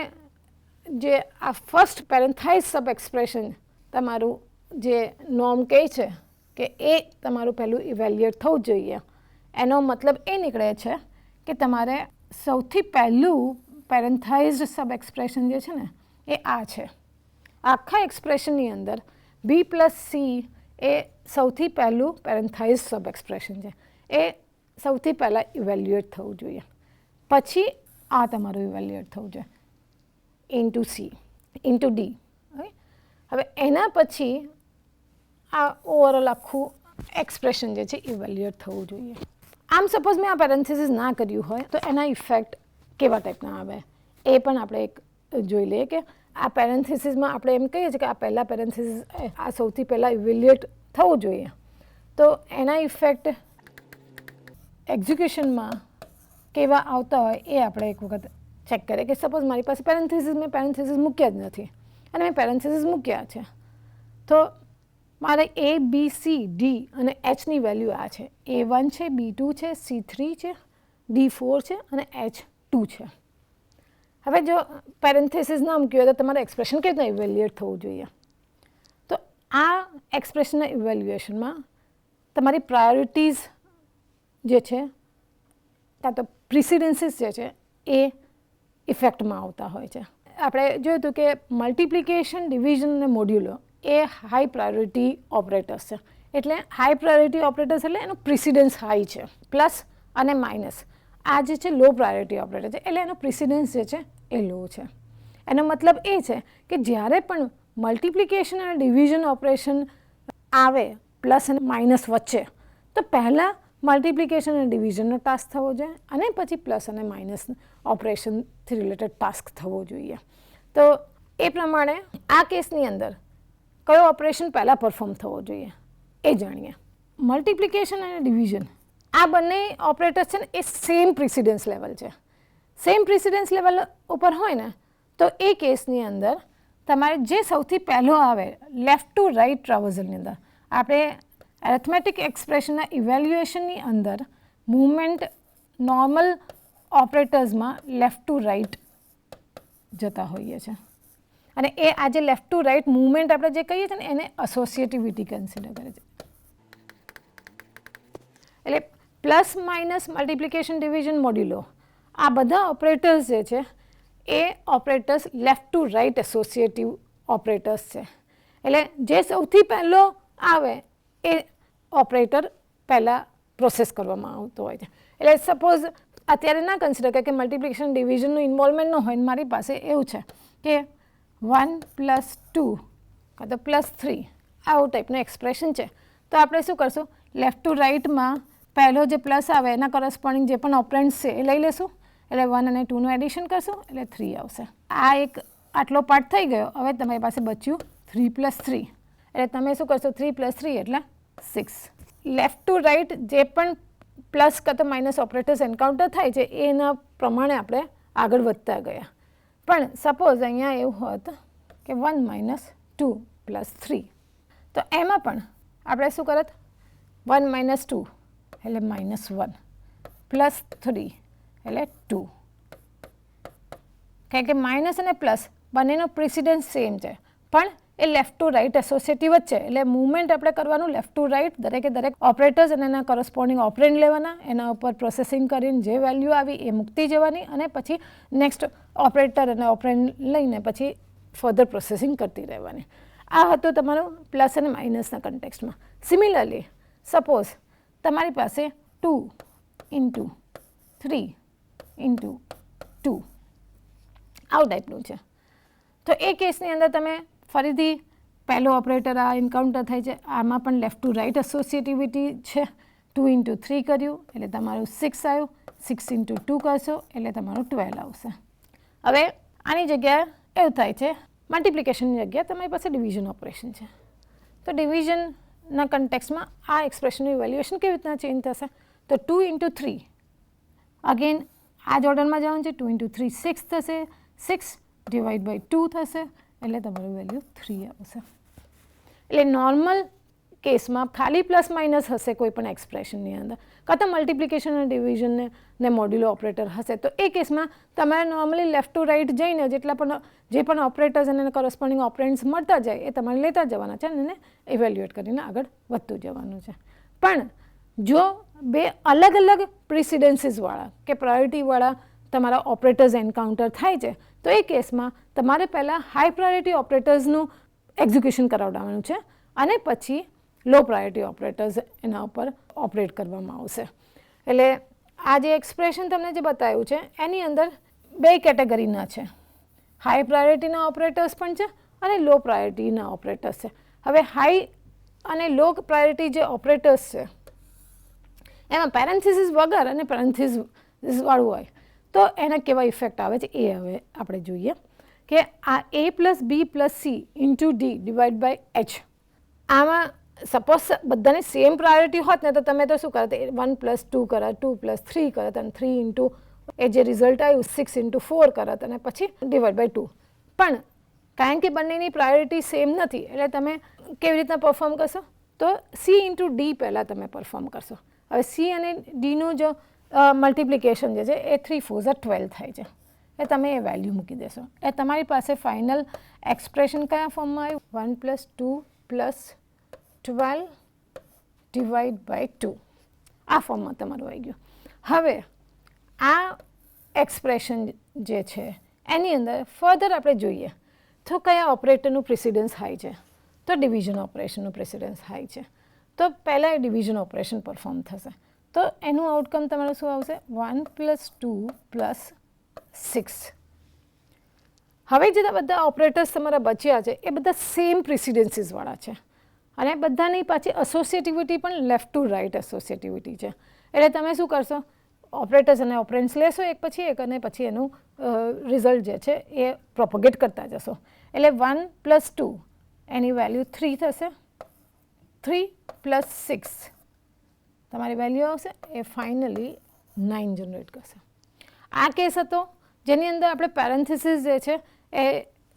જે આ ફર્સ્ટ પેરેન્થાઇઝ સબ એક્સપ્રેશન તમારું જે નોર્મ કહે છે કે એ તમારું પહેલું ઇવેલ્યુએટ થવું જોઈએ. એનો મતલબ એ નીકળે છે કે તમારે સૌથી પહેલું પેરેન્થાઇઝડ સબ એક્સપ્રેશન જે છે ને એ આ છે. આખા એક્સપ્રેશનની અંદર b પ્લસ c એ સૌથી પહેલું પેરેન્થાઇઝ સબ એક્સપ્રેશન છે. એ સૌથી પહેલાં ઇવેલ્યુએટ થવું જોઈએ. પછી આ તમારું ઇવેલ્યુએટ થવું જોઈએ ઇન્ટુ c ઇન્ટુ d. હવે એના પછી આ ઓવરઓલ આખું એક્સપ્રેશન જે છે ઇવેલ્યુએટ થવું જોઈએ. આમ સપોઝ મેં આ પેરેન્થિસિસ ના કર્યું હોય તો એના ઇફેક્ટ કેવા ટાઈપના આવે એ પણ આપણે એક જોઈ લઈએ કે આ પેરેન્થિસિસમાં આપણે એમ કહીએ છીએ કે આ પહેલાં પેરેન્થિસિસ આ સૌથી પહેલાં ઇવેલ્યુએટ થવું જોઈએ. તો એના ઇફેક્ટ એક્ઝિક્યુશનમાં કેવા આવતા હોય એ આપણે એક વખત ચેક કરીએ કે સપોઝ મારી પાસે મેં પેરેન્થિસિસ મૂક્યા જ નથી અને મેં પેરેન્થિસિસ મૂક્યા છે તો મારે a b c d અને hની વેલ્યુ આ છે. a1 છે, b2 છે, c3 છે, d4 છે અને h2 છે. હવે જો પેરેન્થિસિસ ના મૂક્યું હોય તો તમારે એક્સપ્રેશન કેવી રીતના ઇવેલ્યુએટ થવું જોઈએ? તો આ એક્સપ્રેશનના ઇવેલ્યુએશનમાં તમારી પ્રાયોરિટીઝ જે છે કાં તો પ્રિસિડન્સીસ જે છે એ ઇફેક્ટમાં આવતા હોય છે. આપણે જોયું હતું કે મલ્ટિપ્લિકેશન, ડિવિઝન અને મોડ્યુલો એ હાઈ પ્રાયોરિટી ઓપરેટર્સ છે. એટલે હાઈ પ્રાયોરિટી ઓપરેટર્સ એટલે એનો પ્રિસિડન્સ હાઈ છે. પ્લસ અને માઇનસ આ જે છે લો પ્રાયોરિટી ઓપરેટર છે એટલે એનો પ્રિસિડન્સ જે છે એ લો છે. એનો મતલબ એ છે કે જ્યારે પણ મલ્ટિપ્લિકેશન અને ડિવિઝન ઓપરેશન આવે પ્લસ અને માઇનસ વચ્ચે તો પહેલાં મલ્ટિપ્લિકેશન અને ડિવિઝનનો ટાસ્ક થવો જોઈએ અને પછી પ્લસ અને માઇનસ ઓપરેશનથી રિલેટેડ ટાસ્ક થવો જોઈએ. તો એ પ્રમાણે આ કેસની અંદર કયો ઓપરેશન પહેલાં પરફોર્મ થવો જોઈએ એ જાણીએ. મલ્ટિપ્લિકેશન અને ડિવિઝન આ બંને ઓપરેટર્સ છે ને એ સેમ પ્રિસિડન્સ લેવલ છે. સેમ પ્રિસિડન્સ લેવલ ઉપર હોય ને તો એ કેસની અંદર તમારે જે સૌથી પહેલો આવે લેફ્ટ ટુ રાઇટ ટ્રાવર્ઝલની અંદર આપણે એરિથમેટિક એક્સપ્રેશનના ઇવેલ્યુએશનની અંદર મૂવમેન્ટ નોર્મલ ઓપરેટર્સમાં લેફ્ટ ટુ રાઇટ જતા હોઈએ છીએ અને એ આજે લેફ્ટ ટુ રાઇટ મૂવમેન્ટ આપણે જે કહીએ છીએ ને એને એસોસિએટિવિટી કન્સિડર કરે છે. એટલે પ્લસ માઇનસ મલ્ટિપ્લિકેશન ડિવિઝન મોડ્યુલો આ બધા ઓપરેટર્સ જે છે એ operators left to right associative operators છે. એટલે જે સૌથી પહેલો આવે એ ઓપરેટર પહેલાં પ્રોસેસ કરવામાં આવતો હોય છે. એટલે સપોઝ અત્યારે ના કન્સિડર કે મલ્ટિપ્લિકેશન ડિવિઝનનું ઇન્વોલ્વમેન્ટ ન હોય ને મારી પાસે એવું છે કે 1 + 2 કાં તો +3 આવું ટાઈપનું એક્સપ્રેશન છે તો આપણે શું કરશું લેફ્ટ ટુ રાઇટમાં પહેલો જે પ્લસ આવે એના કરસ્પોન્ડિંગ જે પણ ઓપરેન્ટ્સ છે એ લઈ લેશું એટલે 1 અને 2નું એડિશન કરશું એટલે 3 આવશે. આ એક આટલો પાર્ટ થઈ ગયો. હવે તમારી પાસે બચ્યું 3 + 3 એટલે તમે શું કરશો 3 + 3 એટલે 6. લેફ્ટ ટુ રાઇટ જે પણ પ્લસ કાં તો માઇનસ ઓપરેટર્સ એન્કાઉન્ટર થાય છે એના પ્રમાણે આપણે આગળ વધતા ગયા. પણ સપોઝ અહીંયા એવું હોત કે 1 - 2 + 3 તો એમાં પણ આપણે શું કરત 1 - 2 એટલે -1 +3 એટલે 2. કારણ કે માઇનસ અને પ્લસ બંનેનો પ્રિસિડન્સ સેમ છે પણ એ લેફ્ટ ટુ રાઇટ એસોસિએટિવ જ છે. એટલે મૂવમેન્ટ આપણે કરવાનું લેફ્ટ ટુ રાઇટ દરેક ઓપરેટર્સ અને એના કરસ્પોન્ડિંગ ઓપરેન્ડ લેવાના એના ઉપર પ્રોસેસિંગ કરીને જે વેલ્યુ આવી એ મૂકતી જવાની અને પછી નેક્સ્ટ ઓપરેટર અને ઓપરેન્ડ લઈને પછી ફર્ધર પ્રોસેસિંગ કરતી રહેવાની. આ હતું તમારું પ્લસ અને માઇનસના કન્ટેક્સ્ટમાં. સિમિલરલી સપોઝ તમારી પાસે 2 × 3 × 2 આવું ટાઈપનું છે. તો એ કેસની અંદર તમે ફરીથી પહેલો ઓપરેટર આ એન્કાઉન્ટર થાય છે, આમાં પણ લેફ્ટ ટુ રાઇટ એસોસિએટિવિટી છે. 2 × 3 કર્યું એટલે તમારું 6 આવ્યું, 6 × 2 કરશો એટલે તમારું 12 આવશે. હવે આની જગ્યાએ એવું થાય છે મલ્ટિપ્લિકેશનની જગ્યાએ તમારી પાસે ડિવિઝન ઓપરેશન છે. તો ડિવિઝનના કન્ટેક્સમાં આ એક્સપ્રેશનનું ઇવેલ્યુએશન કેવી રીતના ચેન્જ થશે? તો 2 × 3 અગેન આ જ ઓર્ડરમાં જવાનું છે. 2 × 3 6 થશે, 6 / 2 થશે એટલે તમારું વેલ્યુ 3 આવશે. એટલે નોર્મલ કેસમાં ખાલી પ્લસ માઇનસ હશે કોઈ પણ એક્સપ્રેશનની અંદર, કાં તો મલ્ટિપ્લિકેશન અને ડિવિઝનને મોડ્યુલો ઓપરેટર હશે, તો એ કેસમાં તમારે નોર્મલી લેફ્ટ ટુ રાઇટ જઈને જે પણ ઓપરેટર્સ અને કોરસ્પોન્ડિંગ ઓપરેન્ડ્સ મળતા જાય એ તમારે લેતા જવાના છે અને એને ઇવેલ્યુએટ કરીને આગળ વધતું જવાનું છે. પણ જો બે અલગ અલગ પ્રિસિડન્સીસવાળા કે પ્રાયોરિટીવાળા તમારા ઓપરેટર્સ એન્કાઉન્ટર થાય છે, તો એ કેસમાં તમારે પહેલાં હાઈ પ્રાયોરિટી ઓપરેટર્સનું એક્ઝિક્યુશન કરાવડાવવાનું છે અને પછી લો પ્રાયોરિટી ઓપરેટર્સ એના ઉપર ઓપરેટ કરવામાં આવશે. એટલે આ જે એક્સપ્રેશન તમને જે બતાવ્યું છે એની અંદર બે કેટેગરીના છે, હાઈ પ્રાયોરિટીના ઓપરેટર્સ પણ છે અને લો પ્રાયોરિટીના ઓપરેટર્સ છે. હવે હાઈ અને લો પ્રાયોરિટી જે ઓપરેટર્સ છે એમાં પેરેન્થિસિસ વગર અને પેરેન્થિસિસવાળું હોય તો એના કેવા ઇફેક્ટ આવે છે એ હવે આપણે જોઈએ કે આ a + b + c × d / h, આમાં સપોઝ બધાને સેમ પ્રાયોરિટી હોત ને તો તમે તો શું કરત, 1 + 2 કરત, 2 + 3 કરત અને 3 × એ જે રિઝલ્ટ આવ્યું 6 × 4 કરત અને પછી / 2. પણ કારણ કે બંનેની પ્રાયોરિટી સેમ નથી એટલે તમે કેવી રીતના પરફોર્મ કરશો? તો c × d પહેલાં તમે પરફોર્મ કરશો. હવે c અને dનું જો મલ્ટિપ્લિકેશન જે છે એ 3 × 4 = 12 થાય છે. એ તમે એ વેલ્યુ મૂકી દેશો એ તમારી પાસે ફાઇનલ એક્સપ્રેશન કયા ફોર્મમાં આવ્યું? 1 + 2 + 12 / 2 આ ફોર્મમાં તમારું આવી ગયું. હવે આ એક્સપ્રેશન જે છે એની અંદર ફર્ધર આપણે જોઈએ તો કયા ઓપરેટરનું પ્રિસિડન્સ હાઈ છે? તો ડિવિઝન ઓપરેશનનું પ્રિસિડન્સ હાઈ છે. તો પહેલાં એ ડિવિઝન ઓપરેશન પરફોર્મ થશે. તો એનું આઉટકમ તમારું શું આવશે? 1 + 2 + 6. હવે જે બધા ઓપરેટર્સ તમારા બચ્યા છે એ બધા સેમ પ્રિસિડન્સીસવાળા છે અને બધાની પાછી એસોસિએટિવિટી પણ લેફ્ટ ટુ રાઇટ એસોસિએટિવિટી છે. એટલે તમે શું કરશો? ઓપરેટર્સ અને ઓપરેન્ડ્સ લેશો એક પછી એક અને પછી એનું રિઝલ્ટ જે છે એ પ્રોપોગેટ કરતા જશો. એટલે 1 + 2 એની વેલ્યુ 3 થશે, 3 + 6 તમારી વેલ્યુ આવશે એ ફાઇનલી 9 જનરેટ કરશે. આ કેસ હતો જેની અંદર આપણે પેરેન્થિસિસ જે છે એ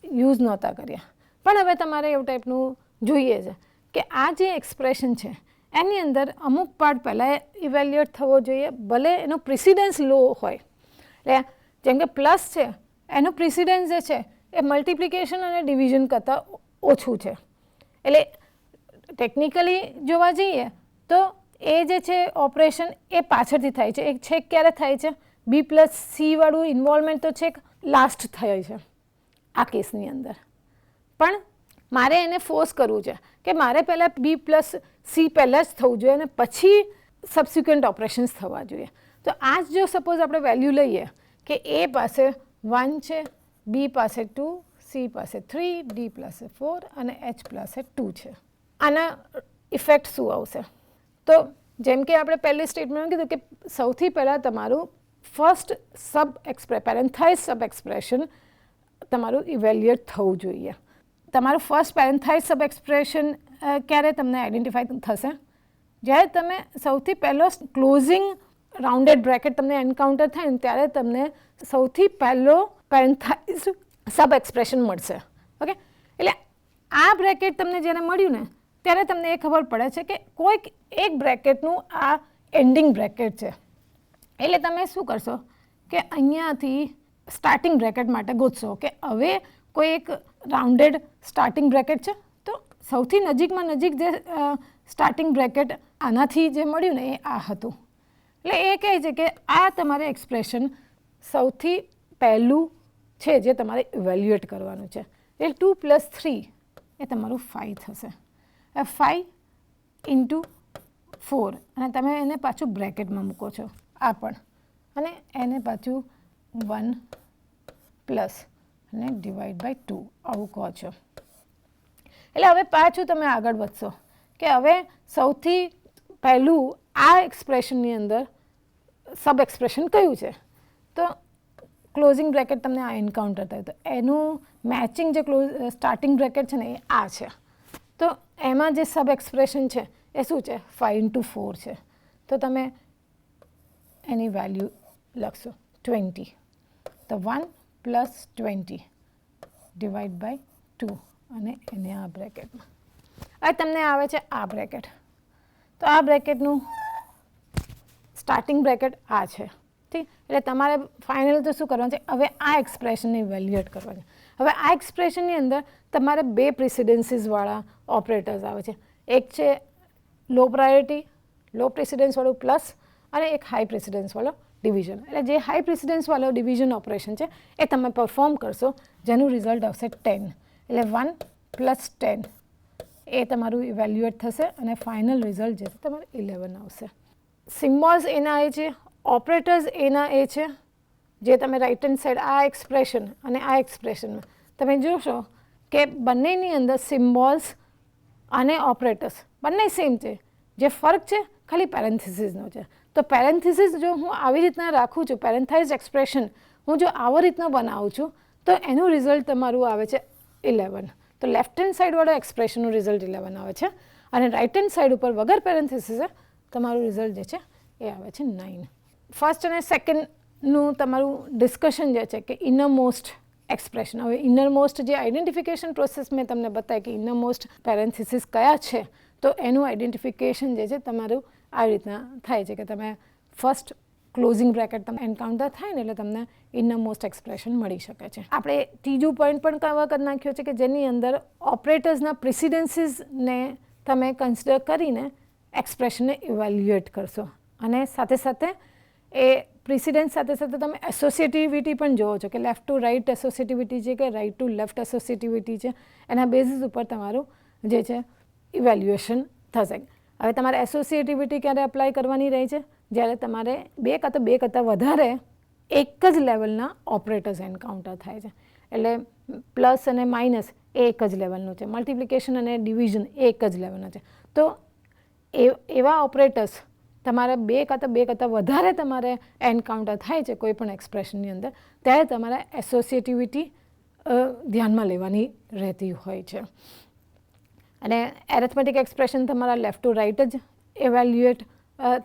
યુઝ નહોતા કર્યા. પણ હવે તમારે એવું ટાઈપનું જોઈએ છે કે આ જે એક્સપ્રેશન છે એની અંદર અમુક પાર્ટ પહેલાં ઇવેલ્યુએટ થવો જોઈએ, ભલે એનો પ્રિસિડન્સ લો હોય. એટલે જેમ કે પ્લસ છે એનું પ્રિસિડન્સ જે છે એ મલ્ટિપ્લિકેશન અને ડિવિઝન કરતાં ઓછું છે. એટલે ટેકનિકલી જોવા જઈએ તો એ જે છે ઓપરેશન એ પાછળથી થાય છે. એક છેક ક્યારે થાય છે? b + c વાળું ઇન્વોલ્વમેન્ટ તો છેક લાસ્ટ થાય છે આ કેસની અંદર. પણ મારે એને ફોર્સ કરવું છે કે મારે પહેલાં b + c પહેલાં જ થવું જોઈએ અને પછી સબસિક્વન્ટ ઓપરેશન્સ થવા જોઈએ. તો આ જ જો સપોઝ આપણે વેલ્યુ લઈએ કે a પાસે 1 છે, b પાસે 2, c પાસે 3, d પાસે 4 અને h પાસે 2 છે. આના ઇફેક્ટ શું આવશે? તો જેમ કે આપણે પહેલી સ્ટેટમેન્ટમાં કીધું કે સૌથી પહેલાં તમારું ફર્સ્ટ પેરેન્થાઇઝ સબ એક્સપ્રેશન તમારું ઇવેલ્યુએટ થવું જોઈએ. તમારું ફર્સ્ટ પેરેન્થાઇઝ સબ એક્સપ્રેશન ક્યારે તમને આઈડેન્ટિફાઈ થશે? જ્યારે તમે સૌથી પહેલો ક્લોઝિંગ રાઉન્ડેડ બ્રેકેટ તમને એન્કાઉન્ટર થાય ને ત્યારે તમને સૌથી પહેલો પેરેન્થાઇઝ સબ એક્સપ્રેશન મળશે. ઓકે, એટલે આ બ્રેકેટ તમને જ્યારે મળ્યું ને ત્યારે તમને એ ખબર પડે છે કે કોઈક એક બ્રેકેટનું આ એન્ડિંગ બ્રેકેટ છે. એટલે તમે શું કરશો કે અહીંયાથી સ્ટાર્ટિંગ બ્રેકેટ માટે ગોતશો કે હવે કોઈ એક રાઉન્ડેડ સ્ટાર્ટિંગ બ્રેકેટ છે તો સૌથી નજીકમાં નજીક જે સ્ટાર્ટિંગ બ્રેકેટ આનાથી જે મળ્યું ને એ આ હતું. એટલે એ કહે છે કે આ તમારે એક્સપ્રેશન સૌથી પહેલું છે જે તમારે ઇવેલ્યુએટ કરવાનું છે. એટલે 2 + 3 એ તમારું 5 થશે. 5 × 4 અને તમે એને પાછું બ્રેકેટમાં મૂકો છો આ પણ, અને એને પાછું 1 + અને ડિવાઈડ બાય 2 આવું કહો છો. એટલે હવે પાછું તમે આગળ વધશો કે હવે સૌથી પહેલું આ એક્સપ્રેશનની અંદર સબ એક્સપ્રેશન કયું છે, તો ક્લોઝિંગ બ્રેકેટ તમને આ એન્કાઉન્ટર થયું, તો એનું મેચિંગ જે સ્ટાર્ટિંગ બ્રેકેટ છે ને એ આ છે. તો એમાં જે સબ એક્સપ્રેશન છે એ શું છે, 5 × 4 છે. તો તમે એની વેલ્યુ લખશો 20, તો 1 + 20 ડિવાઈડ બાય 2 અને એને આ બ્રેકેટમાં. હવે તમને આવે છે આ બ્રેકેટ, તો આ બ્રેકેટનું સ્ટાર્ટિંગ બ્રેકેટ આ છે. ઠીક, એટલે તમારે ફાઇનલ તો શું કરવાનું છે, હવે આ એક્સપ્રેશનની વેલ્યુએટ કરવાની. હવે આ એક્સપ્રેશનની અંદર તમારે 2 પ્રિસિડન્સીસવાળા ઓપરેટર્સ આવે છે. એક છે લો પ્રાયોરિટી, લો પ્રિસિડન્સવાળું પ્લસ, અને એક હાઈ પ્રિસિડન્સવાળો ડિવિઝન. એટલે જે હાઈ પ્રિસિડન્સવાળો ડિવિઝન ઓપરેશન છે એ તમે પરફોર્મ કરશો, જેનું રિઝલ્ટ આવશે 10. એટલે 1 + 10 એ તમારું ઇવેલ્યુએટ થશે અને ફાઇનલ રિઝલ્ટ જે છે તમારું 11 આવશે. સિમ્બોલ્સ એના એ છે, ઓપરેટર્સ એના એ છે, જે તમે રાઇટ હેન્ડ સાઈડ આ એક્સપ્રેશન અને આ એક્સપ્રેશનમાં તમે જોશો કે બંનેની અંદર સિમ્બોલ્સ અને ઓપરેટર્સ બંને સેમ છે. જે ફરક છે ખાલી પેરેન્થિસિસનો છે. તો પેરેન્થિસિસ જો હું આવી રીતના રાખું છું, પેરેન્થાઇઝ એક્સપ્રેશન હું જો આવો રીતના બનાવું છું, તો એનું રિઝલ્ટ તમારું આવે છે 11. તો લેફ્ટ હેન્ડ સાઈડવાળા એક્સપ્રેશનનું રિઝલ્ટ 11 આવે છે, અને રાઇટ હેન્ડ સાઈડ ઉપર વગર પેરેન્થિસિસે તમારું રિઝલ્ટ જે છે એ આવે છે 9. ફર્સ્ટ અને સેકન્ડનું તમારું ડિસ્કશન જે છે કે ઇનર મોસ્ટ એક્સપ્રેશન. હવે ઇનર મોસ્ટ જે આઈડેન્ટિફિકેશન પ્રોસેસ મેં તમને બતાવી કે ઇનર મોસ્ટ પેરેન્થિસિસ કયા છે, તો એનું આઈડેન્ટિફિકેશન જે છે તમારું આવી રીતના થાય છે કે તમે ફર્સ્ટ ક્લોઝિંગ બ્રેકેટ તમે એન્કાઉન્ટર થાય ને એટલે તમને ઇનર મોસ્ટ એક્સપ્રેશન મળી શકે છે. આપણે ત્રીજું પોઈન્ટ પણ કવર કરી નાખ્યો છે કે જેની અંદર ઓપરેટર્સના પ્રિસિડન્સીસને તમે કન્સિડર કરીને એક્સપ્રેશનને ઇવેલ્યુએટ કરશો, અને સાથે સાથે એ પ્રિસિડન્સ સાથે સાથે તમે એસોસિએટિવિટી પણ જોવો છો કે લેફ્ટ ટુ રાઇટ એસોસિએટિવિટી છે કે રાઇટ ટુ લેફ્ટ એસોસિએટિવિટી છે. એના બેઝિસ ઉપર તમારું જે છે ઇવેલ્યુએશન થશે. હવે તમારે એસોસિએટિવિટી ક્યારે અપ્લાય કરવાની રહે છે, જ્યારે તમારે 2 કાં તો 2 કરતાં વધારે એક જ લેવલના ઓપરેટર્સ એન્કાઉન્ટર થાય છે. એટલે પ્લસ અને માઇનસ એ એક જ લેવલનું છે, મલ્ટિપ્લિકેશન અને ડિવિઝન એ એક જ લેવલનો છે. તો એવા ઓપરેટર્સ તમારે 2 કાં તો 2 કરતાં વધારે તમારે એન્કાઉન્ટર થાય છે કોઈ પણ એક્સપ્રેશનની અંદર, ત્યારે તમારે એસોસિએટિવિટી ધ્યાનમાં લેવાની રહેતી હોય છે. અને એરેથમેટિક એક્સપ્રેશન તમારા લેફ્ટ ટુ રાઇટ જ એવેલ્યુએટ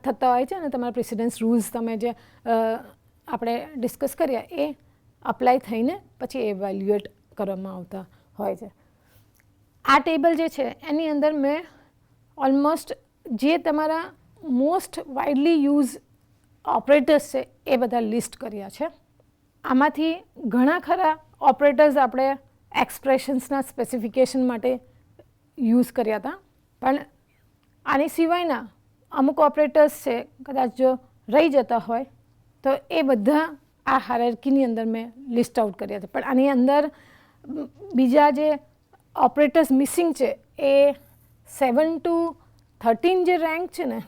થતા હોય છે, અને તમારા પ્રિસિડન્સ રૂલ્સ તમે જે આપણે ડિસ્કસ કર્યા એ અપ્લાય થઈને પછી એવેલ્યુએટ કરવામાં આવતા હોય છે. આ ટેબલ જે છે એની અંદર મેં ઓલમોસ્ટ જે તમારા મોસ્ટ વાઇડલી યુઝ ઓપરેટર્સ છે એ બધા લિસ્ટ કર્યા છે. આમાંથી ઘણા ખરા ઓપરેટર્સ આપણે એક્સપ્રેશન્સના સ્પેસિફિકેશન માટે યુઝ કર્યા હતા, પણ આની સિવાયના અમુક ઓપરેટર્સ છે કદાચ જો રહી જતા હોય તો એ બધા આ હાયરાર્કીની અંદર મેં લિસ્ટ આઉટ કર્યા છે. પણ આની અંદર બીજા જે ઓપરેટર્સ મિસિંગ છે એ 7 to 13 જે રેન્ક છે ને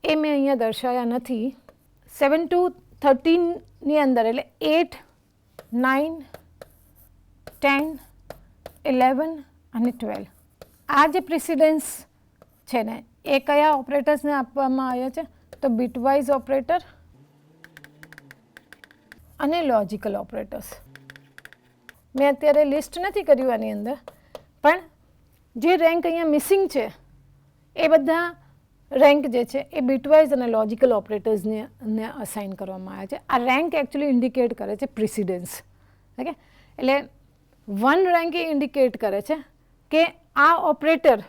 એ મેં અહીંયા દર્શાવ્યા નથી. 7 to 13ની અંદર એટલે 8, 9, 10, 11 અને 12 આ જે પ્રિસિડન્સ છે ને એ કયા ઓપરેટર્સને આપવામાં આવ્યા છે, તો બિટવાઇઝ ઓપરેટર અને લોજિકલ ઓપરેટર્સ. મેં અત્યારે લિસ્ટ નથી કર્યું આની અંદર, પણ જે રેન્ક અહીંયા મિસિંગ છે એ બધા રેન્ક જે છે એ બિટવાઇઝ અને લોજિકલ ઓપરેટર્સને અસાઇન કરવામાં આવ્યા છે. આ રેન્ક એકચ્યુઅલી ઇન્ડિકેટ કરે છે પ્રિસિડન્સ. ઓકે, એટલે 1 રેન્ક એ ઇન્ડિકેટ કરે છે કે આ ઓપરેટર,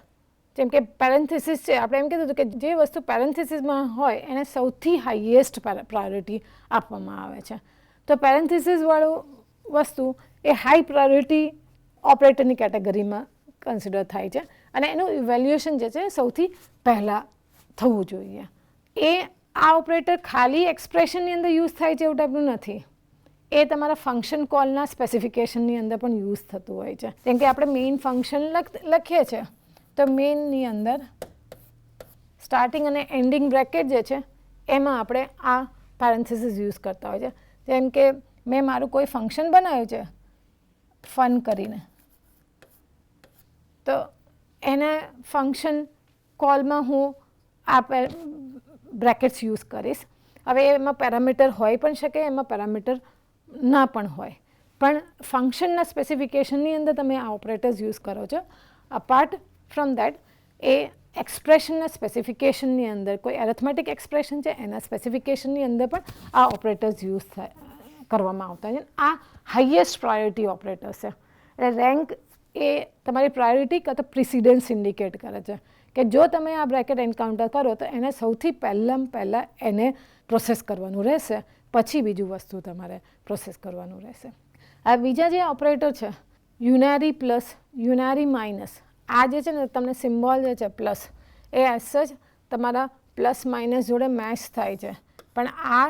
જેમ કે પેરેન્થિસિસ છે, આપણે એમ કીધું હતું કે જે વસ્તુ પેરેન્થિસિસમાં હોય એને સૌથી હાઈએસ્ટ પ્રાયોરિટી આપવામાં આવે છે. તો પેરેન્થિસિસવાળું વસ્તુ એ હાઈ પ્રાયોરિટી ઓપરેટરની કેટેગરીમાં કન્સિડર થાય છે, અને એનું ઇવેલ્યુએશન જે છે સૌથી પહેલાં થવું જોઈએ. એ આ ઓપરેટર ખાલી એક્સપ્રેશનની અંદર યુઝ થાય છે એવું ટાઈપનું નથી, એ તમારા ફંક્શન કોલના સ્પેસિફિકેશનની અંદર પણ યુઝ થતું હોય છે. જેમ કે આપણે મેઇન ફંક્શન લખીએ છીએ તો મેઇનની અંદર સ્ટાર્ટિંગ અને એન્ડિંગ બ્રેકેટ જે છે એમાં આપણે આ પેરેન્થિસિસ યુઝ કરતા હોય છે. જેમ કે મેં મારું કોઈ ફંક્શન બનાવ્યું છે ફન કરીને, તો એના ફંક્શન કોલમાં હું આ બ્રેકેટ્સ યુઝ કરીશ. હવે એમાં પેરામીટર હોઈ પણ શકે, એમાં પેરામીટર ના પણ હોય, પણ ફંક્શનના સ્પેસિફિકેશનની અંદર તમે આ ઓપરેટર્સ યુઝ કરો છો. અપાર્ટ ફ્રોમ દેટ એ એક્સપ્રેશનના સ્પેસિફિકેશનની અંદર કોઈ એરેથમેટિક એક્સપ્રેશન છે એના સ્પેસિફિકેશનની અંદર પણ આ ઓપરેટર્સ યુઝ કરવામાં આવતા છે. આ હાઈએસ્ટ પ્રાયોરિટી ઓપરેટર્સ છે. એટલે રેન્ક એ તમારી પ્રાયોરિટી કાં તો પ્રિસિડન્સ ઇન્ડિકેટ કરે છે કે જો તમે આ બ્રેકેટ એન્કાઉન્ટર કરો તો એને સૌથી પહેલાં એને પ્રોસેસ કરવાનું રહેશે, પછી બીજું વસ્તુ તમારે પ્રોસેસ કરવાનું રહેશે. આ બીજા જે ઓપરેટર છે યુનારી પ્લસ, યુનારી માઇનસ, આ જે છે ને તમને સિમ્બોલ જે છે પ્લસ એ એઝ સચ તમારા પ્લસ માઇનસ જોડે મેચ થાય છે, પણ આ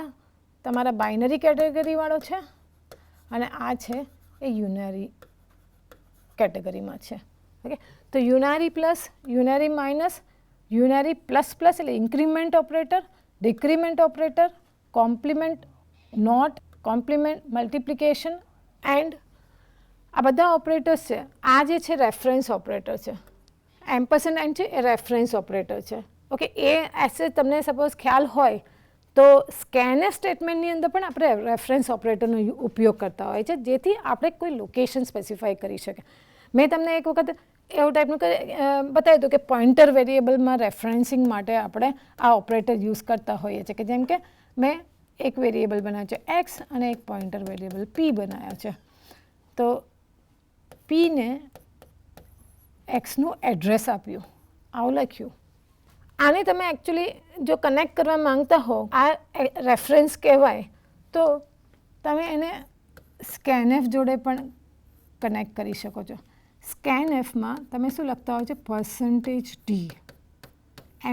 તમારા બાઇનરી કેટેગરીવાળો છે અને આ છે એ યુનારી કેટેગરીમાં છે. ઓકે, તો unary plus, unary minus, unary plus plus એટલે increment operator, decrement operator, complement, not, complement, multiplication and આ બધા ઓપરેટર્સ છે. આ જે છે રેફરન્સ ઓપરેટર છે, એમ્પરસેન્ડ એન્ડ છે એ રેફરન્સ ઓપરેટર છે. ઓકે, એ એસે તમને સપોઝ ખ્યાલ હોય તો સ્કેનએફ સ્ટેટમેન્ટની અંદર પણ આપણે રેફરન્સ ઓપરેટરનો ઉપયોગ કરતા હોય છે, જેથી આપણે કોઈ લોકેશન સ્પેસિફાઈ કરી શકીએ. મેં તમને એક વખત એવું ટાઈપનું બતાવ્યું હતું કે પોઇન્ટર વેરિયેબલમાં રેફરન્સિંગ માટે આપણે આ ઓપરેટર યુઝ કરતા હોઈએ છીએ, કે જેમ કે મેં એક વેરિયેબલ બનાવ્યો છે એક્સ અને એક પોઇન્ટર વેરિયેબલ પી બનાવ્યો છે. તો પીને એક્સનું એડ્રેસ આપ્યું, આવું લખ્યું. આને તમે એકચ્યુઅલી જો કનેક્ટ કરવા માંગતા હો, આ રેફરન્સ કહેવાય, તો તમે એને સ્કેનએફ જોડે પણ કનેક્ટ કરી શકો છો. સ્કેનએફમાં તમે શું લખતા હોય છે, %d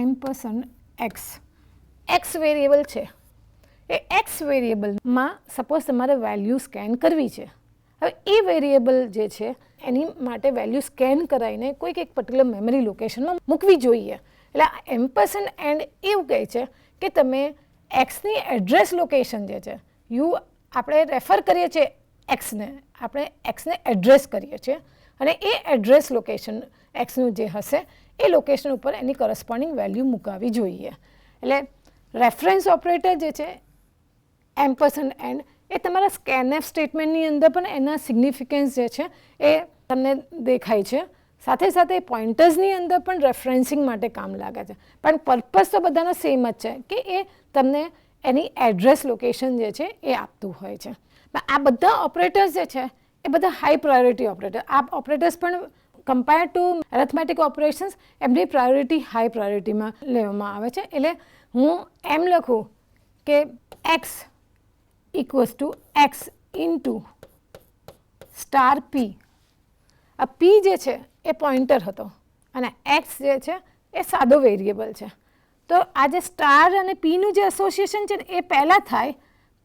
ampersand x, x variable છે. એ એક્સ વેરિયેબલમાં સપોઝ તમારે વેલ્યુ સ્કેન કરવી છે. હવે એ વેરિયેબલ જે છે એની માટે વેલ્યુ સ્કેન કરાવીને કોઈક એક પર્ટિક્યુલર મેમરી લોકેશનમાં મૂકવી જોઈએ. એટલે આ એમ્પરસેન્ડ એન્ડ એવું કહે છે કે તમે એક્સની એડ્રેસ લોકેશન જે છે, આપણે રેફર કરીએ છીએ એક્સને, આપણે એક્સને એડ્રેસ કરીએ છીએ અને એ એડ્રેસ લોકેશન એક્સનું જે હશે એ લોકેશન ઉપર એની કરસ્પોન્ડિંગ વેલ્યુ મૂકાવી જોઈએ. એટલે રેફરન્સ ઓપરેટર જે છે એમ્પરસેન્ડ એન્ડ એ તમારા સ્કેનએફ સ્ટેટમેન્ટની અંદર પણ એના સિગ્નિફિકન્સ જે છે એ તમને દેખાય છે. સાથે સાથે પોઇન્ટર્સની અંદર પણ રેફરન્સિંગ માટે કામ લાગે છે, પણ પર્પઝ તો બધાનો સેમ જ છે કે એ તમને એની એડ્રેસ લોકેશન જે છે એ આપતું હોય છે. આ બધા ઓપરેટર્સ જે છે એ બધા હાઈ પ્રાયોરિટી ઓપરેટર. આ ઓપરેટર્સ પણ કમ્પેર ટુ એરેથમેટિક ઓપરેશન્સ એમની પ્રાયોરિટી હાઈ પ્રાયોરિટીમાં લેવામાં આવે છે. એટલે હું એમ લખું કે x equals to x into star p. આ પી જે છે એ પોઇન્ટર હતો અને એક્સ જે છે એ સાદો વેરિયેબલ છે. તો આ જે સ્ટાર અને પીનું જે એસોસિએશન છે ને એ પહેલાં થાય,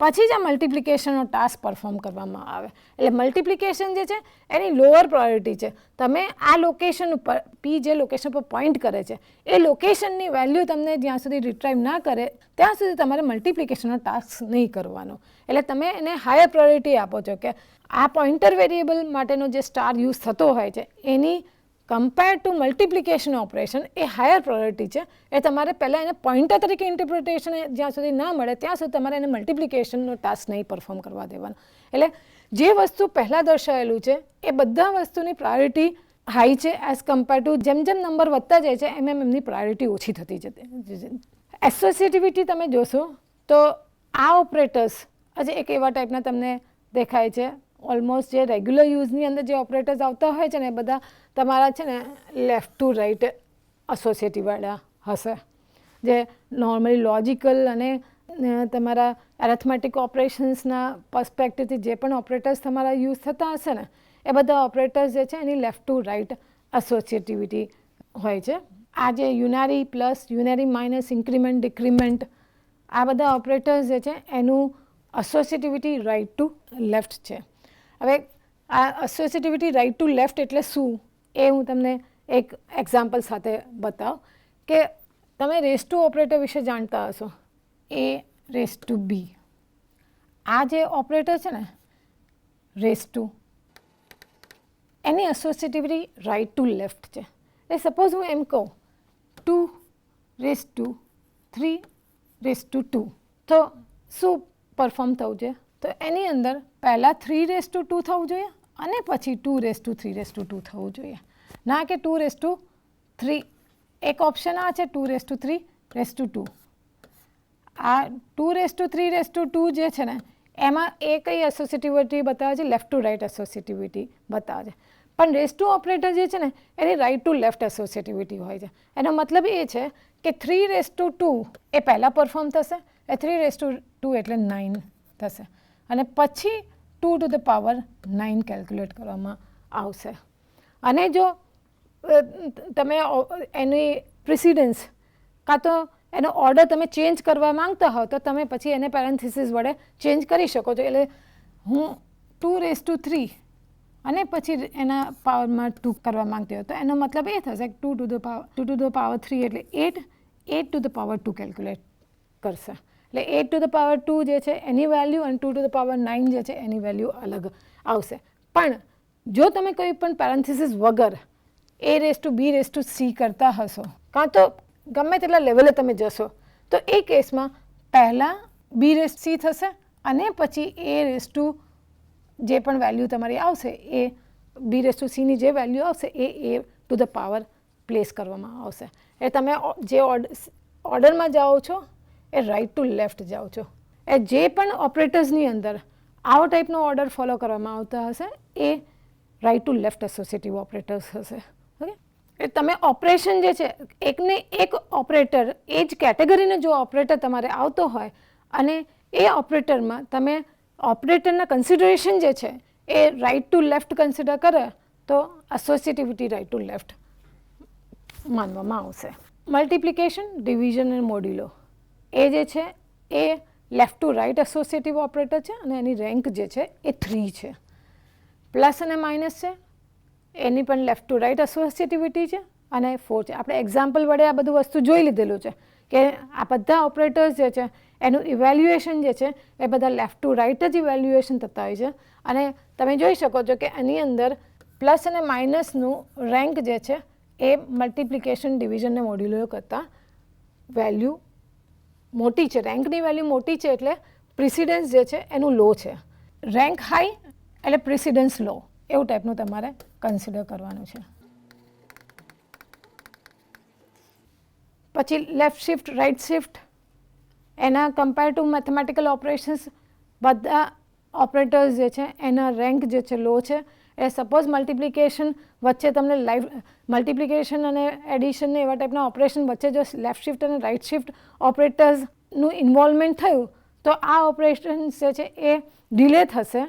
પછી જ આ મલ્ટિપ્લિકેશનનો ટાસ્ક પરફોર્મ કરવામાં આવે. એટલે મલ્ટિપ્લિકેશન જે છે એની લોઅર પ્રાયોરિટી છે. તમે આ લોકેશન ઉપર, પી જે લોકેશન પર પોઈન્ટ કરે છે એ લોકેશનની વેલ્યુ તમને જ્યાં સુધી રિટ્રાઈવ ના કરે ત્યાં સુધી તમારે મલ્ટિપ્લિકેશનનો ટાસ્ક નહીં કરવાનો. એટલે તમે એને હાયર પ્રાયોરિટી આપો છો કે આ પોઇન્ટર વેરિયેબલ માટેનો જે સ્ટાર યુઝ થતો હોય છે એની કમ્પેર ટુ મલ્ટિપ્લિકેશન ઓપરેશન એ હાયર પ્રાયોરિટી છે. એ તમારે પહેલાં એને પોઇન્ટર તરીકે ઇન્ટરપ્રિટેશન જ્યાં સુધી ના મળે ત્યાં સુધી તમારે એને મલ્ટિપ્લિકેશનનો ટાસ્ક નહીં પરફોર્મ કરવા દેવાનો. એટલે જે વસ્તુ પહેલાં દર્શાવેલું છે એ બધા વસ્તુની પ્રાયોરિટી હાઈ છે એઝ કમ્પેર ટુ જેમ જેમ નંબર વધતા જાય છે એમ એમની પ્રાયોરિટી ઓછી થતી જતી. એસોસિએટિવિટી તમે જોશો તો આ ઓપરેટર્સ આજે એક એવા ટાઈપના તમને દેખાય છે. ઓલમોસ્ટ જે રેગ્યુલર યુઝની અંદર જે ઓપરેટર્સ આવતા હોય છે ને એ બધા તમારા છે ને લેફ્ટ ટુ રાઇટ એસોસિએટિવવાળા હશે, જે નોર્મલી લોજિકલ અને તમારા એરેથમેટિક ઓપરેશન્સના પર્સપેક્ટિવથી જે પણ ઓપરેટર્સ તમારા યુઝ થતા હશે ને એ બધા ઓપરેટર્સ જે છે એની લેફ્ટ ટુ રાઇટ એસોસિએટિવિટી હોય છે. આ જે યુનારી plus, unary minus, increment, decrement, આ બધા ઓપરેટર્સ જે છે એનું એસોસિએટિવિટી રાઇટ ટુ લેફ્ટ છે. હવે આ એસોસિએટિવિટી રાઇટ ટુ લેફ્ટ એટલે શું એ હું તમને એક એક્ઝામ્પલ સાથે બતાવું કે તમે રેસ ટુ ઓપરેટર વિશે જાણતા હશો. એ રેસ ટુ બી, આ જે ઓપરેટર છે ને રેસ ટુ, એની એસોસિએટિવિટી રાઇટ ટુ લેફ્ટ છે. એટલે સપોઝ હું એમ કહું 2^3^2 તો શું પરફોર્મ થવું જોઈએ? તો એની અંદર પહેલાં 3^2 થવું જોઈએ અને પછી 2^3^2 થવું જોઈએ, ના કે 2^3. એક ઓપ્શન આ છે 2^3^2. આ 2^3^2 જે છે ને એમાં એ કઈ એસોસિએટિવિટી બતાવે છે? લેફ્ટ ટુ રાઇટ એસોસિએટિવિટી બતાવે છે. પણ રેસ ટુ ઓપરેટર જે છે ને એની રાઇટ ટુ લેફ્ટ એસોસિએટિવિટી હોય છે. એનો મતલબ એ છે કે 3^2 એ પહેલાં પરફોર્મ થશે, એ 3^2 એટલે 9 થશે અને પછી 2^9 કેલ્ક્યુલેટ કરવામાં આવશે. અને જો તમે એની પ્રિસિડન્સ કાં તો એનો ઓર્ડર તમે ચેન્જ કરવા માંગતા હો તો તમે પછી એને પેરેન્થિસિસ વડે ચેન્જ કરી શકો છો. એટલે હું 2^3 અને પછી એના પાવરમાં 2 કરવા માંગતી હોય તો એનો મતલબ એ થશે કે 2^3 એટલે 8^2 કેલ્ક્યુલેટ કરશે. એટલે 8^2 જે છે એની વેલ્યુ અને 2^9 જે છે એની વેલ્યુ અલગ આવશે. પણ જો તમે કોઈ પણ પેરેન્થિસિસ વગર A⁻B⁻C કરતા હશો કાં તો ગમે તેટલા લેવલે તમે જશો તો એ કેસમાં પહેલાં B⁻C થશે અને પછી જે પણ વેલ્યુ તમારી આવશે એ B⁻Cની જે વેલ્યુ આવશે એ A⁻ પ્લેસ કરવામાં આવશે. એ તમે જે ઓર્ડરમાં જાઓ છો એ રાઇટ ટુ લેફ્ટ જાઓ છો. એ જે પણ ઓપરેટર્સની અંદર આવો ટાઈપનો ઓર્ડર ફોલો કરવામાં આવતા હશે એ right to left associative operators હશે. ઓકે, એ તમે ઓપરેશન જે છે એકને એક ઓપરેટર એ જ કેટેગરીનો જો ઓપરેટર તમારે આવતો હોય અને એ ઓપરેટરમાં તમે ઓપરેટરના કન્સિડરેશન જે છે એ રાઇટ ટુ લેફ્ટ કન્સિડર કરે તો એસોસિએટિવિટી રાઇટ ટુ લેફ્ટ માનવામાં આવશે. મલ્ટિપ્લિકેશન, ડિવિઝન અને મોડ્યુલો એ જે છે એ left to right associative operator છે અને એની રેન્ક જે છે એ 3 છે. પ્લસ અને માઇનસ છે એની પણ લેફ્ટ ટુ રાઇટ એસોસિએટિવિટી છે અને 4 છે. આપણે એક્ઝામ્પલ વડે આ બધું વસ્તુ જોઈ લીધેલું છે કે આ બધા ઓપરેટર્સ જે છે એનું ઇવેલ્યુએશન જે છે એ બધા લેફ્ટ ટુ રાઇટ જ ઇવેલ્યુએશન થતા હોય છે. અને તમે જોઈ શકો છો કે એની અંદર પ્લસ અને માઇનસનું રેન્ક જે છે એ મલ્ટિપ્લિકેશન, ડિવિઝન અને મોડ્યુલો કરતાં વેલ્યુ મોટી છે. રેન્કની વેલ્યુ મોટી છે એટલે પ્રિસિડન્સ જે છે એનું લો છે. રેન્ક હાઈ એટલે પ્રિસિડન્સ લો, એવું ટાઈપનું તમારે કન્સિડર કરવાનું છે. પછી લેફ્ટ શિફ્ટ, રાઇટ શિફ્ટ એના કમ્પેર ટુ મેથેમેટિકલ ઓપરેશન્સ બધા ઓપરેટર્સ જે છે એના રેન્ક જે છે લો છે. એ સપોઝ મલ્ટિપ્લિકેશન વચ્ચે તમને મલ્ટિપ્લિકેશન અને એડિશન ને એવા ટાઈપના ઓપરેશન વચ્ચે જો લેફ્ટ શિફ્ટ અને રાઇટ શિફ્ટ ઓપરેટર્સનું ઇન્વોલ્વમેન્ટ થયું તો આ ઓપરેશન્સ જે છે એ ડિલે થશે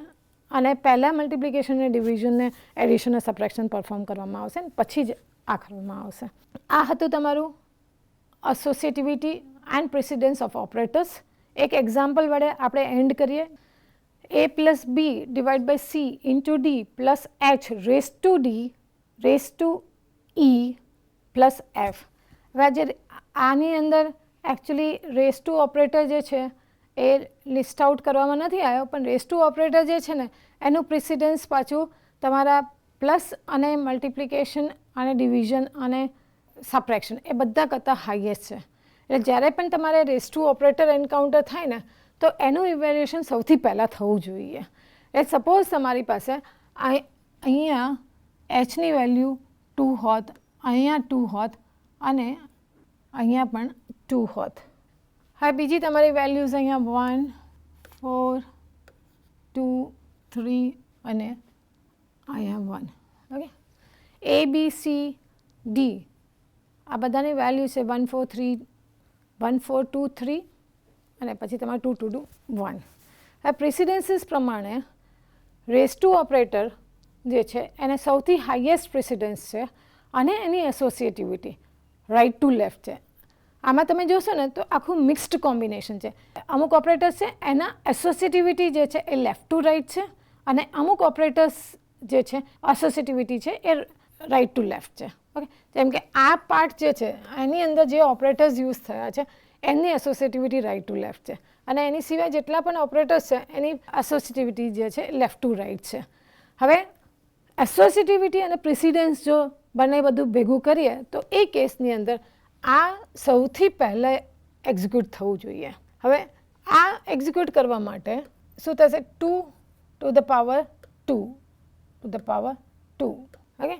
અને પહેલાં મલ્ટિપ્લિકેશન ને ડિવિઝન ને એડિશન ને સબટ્રેક્શન પરફોર્મ કરવામાં આવશે ને પછી જ આ કરવામાં આવશે. આ હતું તમારું એસોસિએટિવિટી એન્ડ પ્રેસિડન્સ ઓફ ઓપરેટર્સ. એક એક્ઝામ્પલ વડે આપણે એન્ડ કરીએ. A+B/C × D+H⁻E+F. હવે જે આની અંદર એકચ્યુઅલી રેસ ટુ ઓપરેટર જે છે એ લિસ્ટ આઉટ કરવામાં નથી આવ્યો પણ રેસ ટુ ઓપરેટર જે છે ને એનું પ્રિસિડન્સ પાછું તમારા પ્લસ અને મલ્ટિપ્લિકેશન અને ડિવિઝન અને સબટ્રેક્શન એ બધા કરતાં હાઈએસ્ટ છે. એટલે જ્યારે પણ તમારે રેસ ટુ ઓપરેટર એન્કાઉન્ટર થાય ને તો એનું ઇવેલ્યુએશન સૌથી પહેલાં થવું જોઈએ. એ સપોઝ તમારી પાસે અહીંયા એચની વેલ્યુ 2 હોત, અહીંયા 2 હોત અને અહીંયા પણ 2 હોત. હવે બીજી તમારી વેલ્યુઝ અહીંયા 1, 4, 2, 3 અને અહીંયા 1. Okay, A, B, C, D આ બધાની વેલ્યુ છે 1, 4, 2, 3 અને પછી તમારે 2, 2, 1. હવે પ્રેસિડન્સીસ પ્રમાણે રેસ ટુ ઓપરેટર જે છે એને સૌથી હાઈએસ્ટ પ્રેસિડન્સ છે અને એની એસોસિએટિવિટી રાઇટ ટુ લેફ્ટ છે. આમાં તમે જોશો ને તો આખું મિક્સ્ડ કોમ્બિનેશન છે. અમુક ઓપરેટર્સ છે એના એસોસિએટિવિટી જે છે એ લેફ્ટ ટુ રાઇટ છે અને અમુક ઓપરેટર્સ જે છે એસોસિએટિવિટી છે એ રાઇટ ટુ લેફ્ટ છે. ઓકે, જેમ કે આ પાર્ટ જે છે એની અંદર જે ઓપરેટર્સ યુઝ થયા છે એની એસોસિએટિવિટી રાઇટ ટુ લેફ્ટ છે અને એની સિવાય જેટલા પણ ઓપરેટર્સ છે એની એસોસિએટિવિટી જે છે લેફ્ટ ટુ રાઇટ છે. હવે એસોસિએટિવિટી અને પ્રિસિડન્સ જો બંને બધું ભેગું કરીએ તો એ કેસની અંદર આ સૌથી પહેલાં એક્ઝિક્યુટ થવું જોઈએ. હવે આ એક્ઝિક્યુટ કરવા માટે શું થશે? 2 to the power 2 to the power 2. Okay,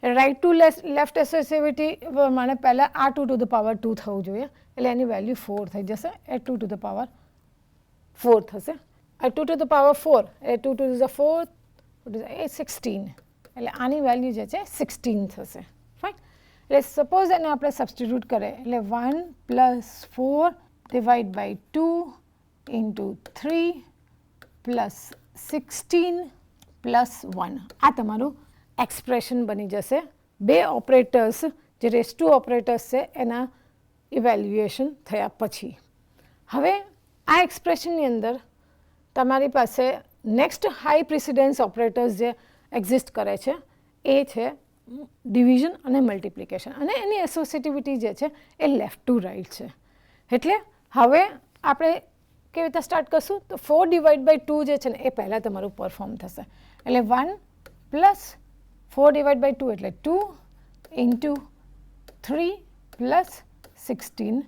right to left associativity પ્રમાણે પહેલાં આ 2 to the power 2 થવું જોઈએ, એટલે એની વેલ્યુ 4 થઈ જશે. એ 2 to the power 4 થશે. આ 2 to the power 4 A 2 to the 4 એ 16, એટલે આની વેલ્યુ જે છે 16 થશે. ફાઇન. એટલે સપોઝ એને આપણે સબસ્ટિટ્યૂટ કરીએ એટલે 1 + 4 ડિવાઈડ બાય 2 ઇન્ટુ 3 + 16 + 1 આ તમારું એક્સપ્રેશન બની જશે. બે ઓપરેટર્સ જે રેસ ટુ ઓપરેટર્સ છે એના ઇવેલ્યુએશન થયા પછી. હવે આ એક્સપ્રેશનની અંદર તમારી પાસે નેક્સ્ટ હાઈ પ્રિસિડન્સ ઓપરેટર્સ જે એક્ઝિસ્ટ કરે છે એ છે ડિવિઝન અને મલ્ટિપ્લિકેશન, અને એની એસોસિએટિવિટી જે છે એ લેફ્ટ ટુ રાઇટ છે. એટલે હવે આપણે કેવી રીતે સ્ટાર્ટ કરશું? તો 4 ડિવાઈડ બાય 2 જે છે ને એ પહેલાં તમારું પરફોર્મ થશે. એટલે 1 + 4 ડિવાઈડ બાય 2 એટલે 2 ઇન્ટુ 3 + 16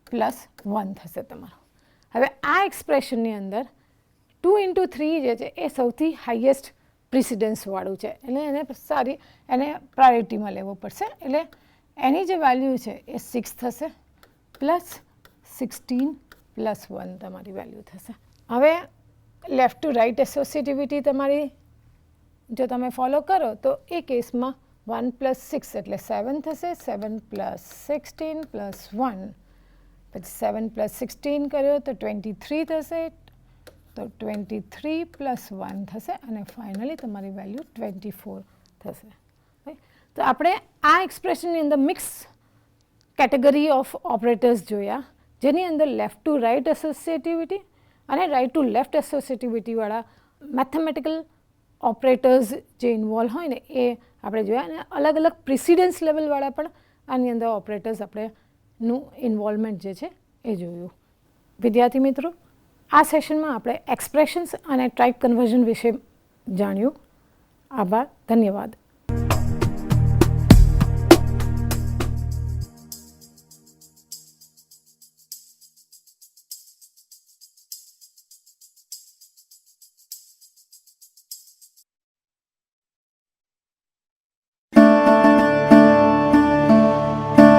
+ 1 થશે તમારું. હવે આ એક્સપ્રેશનની અંદર 2 ઇન્ટુ 3 જે છે એ સૌથી હાઈએસ્ટ પ્રિસિડન્સવાળું છે, એટલે એને પ્રાયોરિટીમાં લેવો પડશે. એટલે એની જે વેલ્યુ છે એ 6 થશે + 16 + 1 તમારી વેલ્યુ થશે. હવે લેફ્ટ ટુ રાઇટ એસોસિએટિવિટી તમારી જો તમે ફોલો કરો તો એ કેસમાં 1 + 6 એટલે 7 થશે. 7 + 16 + 1 પછી 7 + 16 કર્યો તો 23 થશે, તો 23 + 1 થશે અને ફાઇનલી તમારી વેલ્યુ 24 થશે. તો આપણે આ એક્સપ્રેશનની અંદર મિક્સ કેટેગરી ઓફ ઓપરેટર્સ જોયા, જેની અંદર લેફ્ટ ટુ રાઇટ એસોસિએટિવિટી અને રાઇટ ટુ લેફ્ટ એસોસિએટિવિટીવાળા મેથેમેટિકલ ઓપરેટર્સ જે ઇન્વોલ્વ હોય ને એ આપણે જોયા, અને અલગ અલગ પ્રિસિડન્સ લેવલવાળા પણ આની અંદર ઓપરેટર્સ આપણેનું ઇન્વોલ્વમેન્ટ જે છે એ જોયું. વિદ્યાર્થી મિત્રો, આ સેશનમાં આપણે એક્સપ્રેશન્સ અને ટાઈપ કન્વર્ઝન વિશે જાણ્યું. આભાર, ધન્યવાદ.